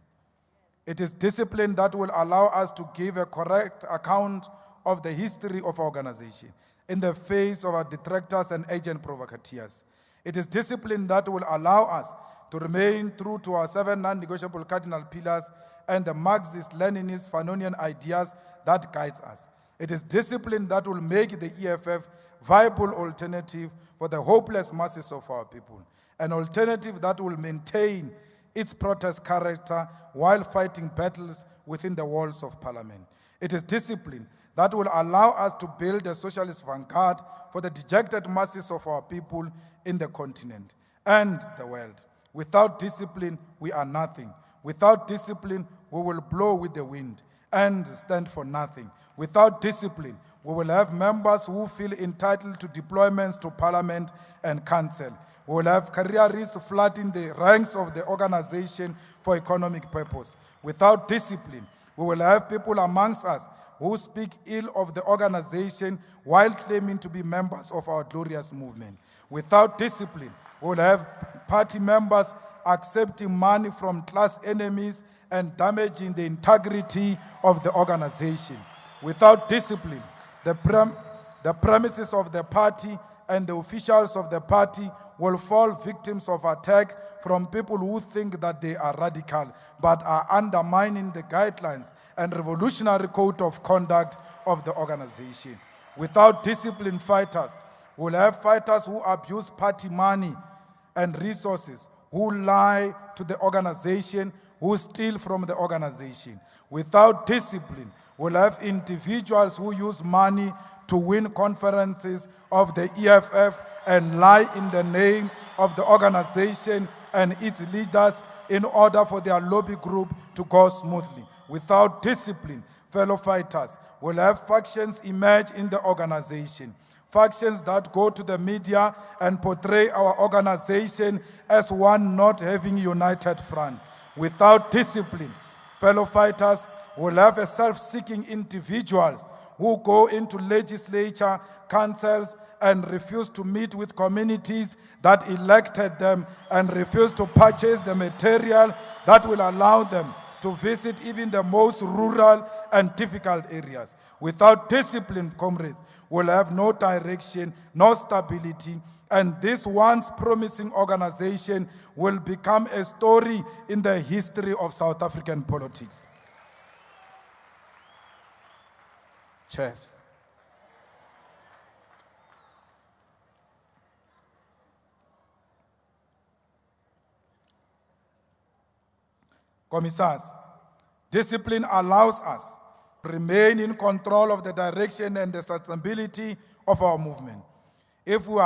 It is discipline that will allow us to give a correct account of the history of our organization in the face of our detractors and agent provocateurs. It is discipline that will allow us to remain true to our 7 non-negotiable cardinal pillars and the Marxist-Leninist Fanonian ideas that guides us. It is discipline that will make the EFF viable alternative for the hopeless masses of our people, an alternative that will maintain its protest character while fighting battles within the walls of Parliament. It is discipline that will allow us to build a socialist vanguard for the dejected masses of our people in the continent and the world. Without discipline, we are nothing. Without discipline, we will blow with the wind and stand for nothing. Without discipline, we will have members who feel entitled to deployments to Parliament and Council. We will have careerists flooding the ranks of the organization for economic purpose. Without discipline, we will have people amongst us who speak ill of the organization while claiming to be members of our glorious movement. Without discipline, we will have party members accepting money from class enemies and damaging the integrity of the organization. Without discipline, the premises of the party and the officials of the party will fall victims of attack from people who think that they are radical but are undermining the guidelines and revolutionary code of conduct of the organization. Without disciplined fighters, we'll have fighters who abuse party money and resources, who lie to the organization, who steal from the organization. Without discipline, we'll have individuals who use money to win conferences of the EFF and lie in the name of the organization and its leaders in order for their lobby group to go smoothly. Without discipline, fellow fighters, we'll have factions emerge in the organization. Factions that go to the media and portray our organization as one not having united front. Without discipline, fellow fighters, we'll have a self-seeking individuals who go into legislature, councils, and refuse to meet with communities that elected them and refuse to purchase the material that will allow them to visit even the most rural and difficult areas. Without discipline, comrades, we'll have no direction, no stability, and this once promising organization will become a story in the history of South African politics. Cheers. Commissars, discipline allows us to remain in control of the direction and the sustainability of our movement. If we are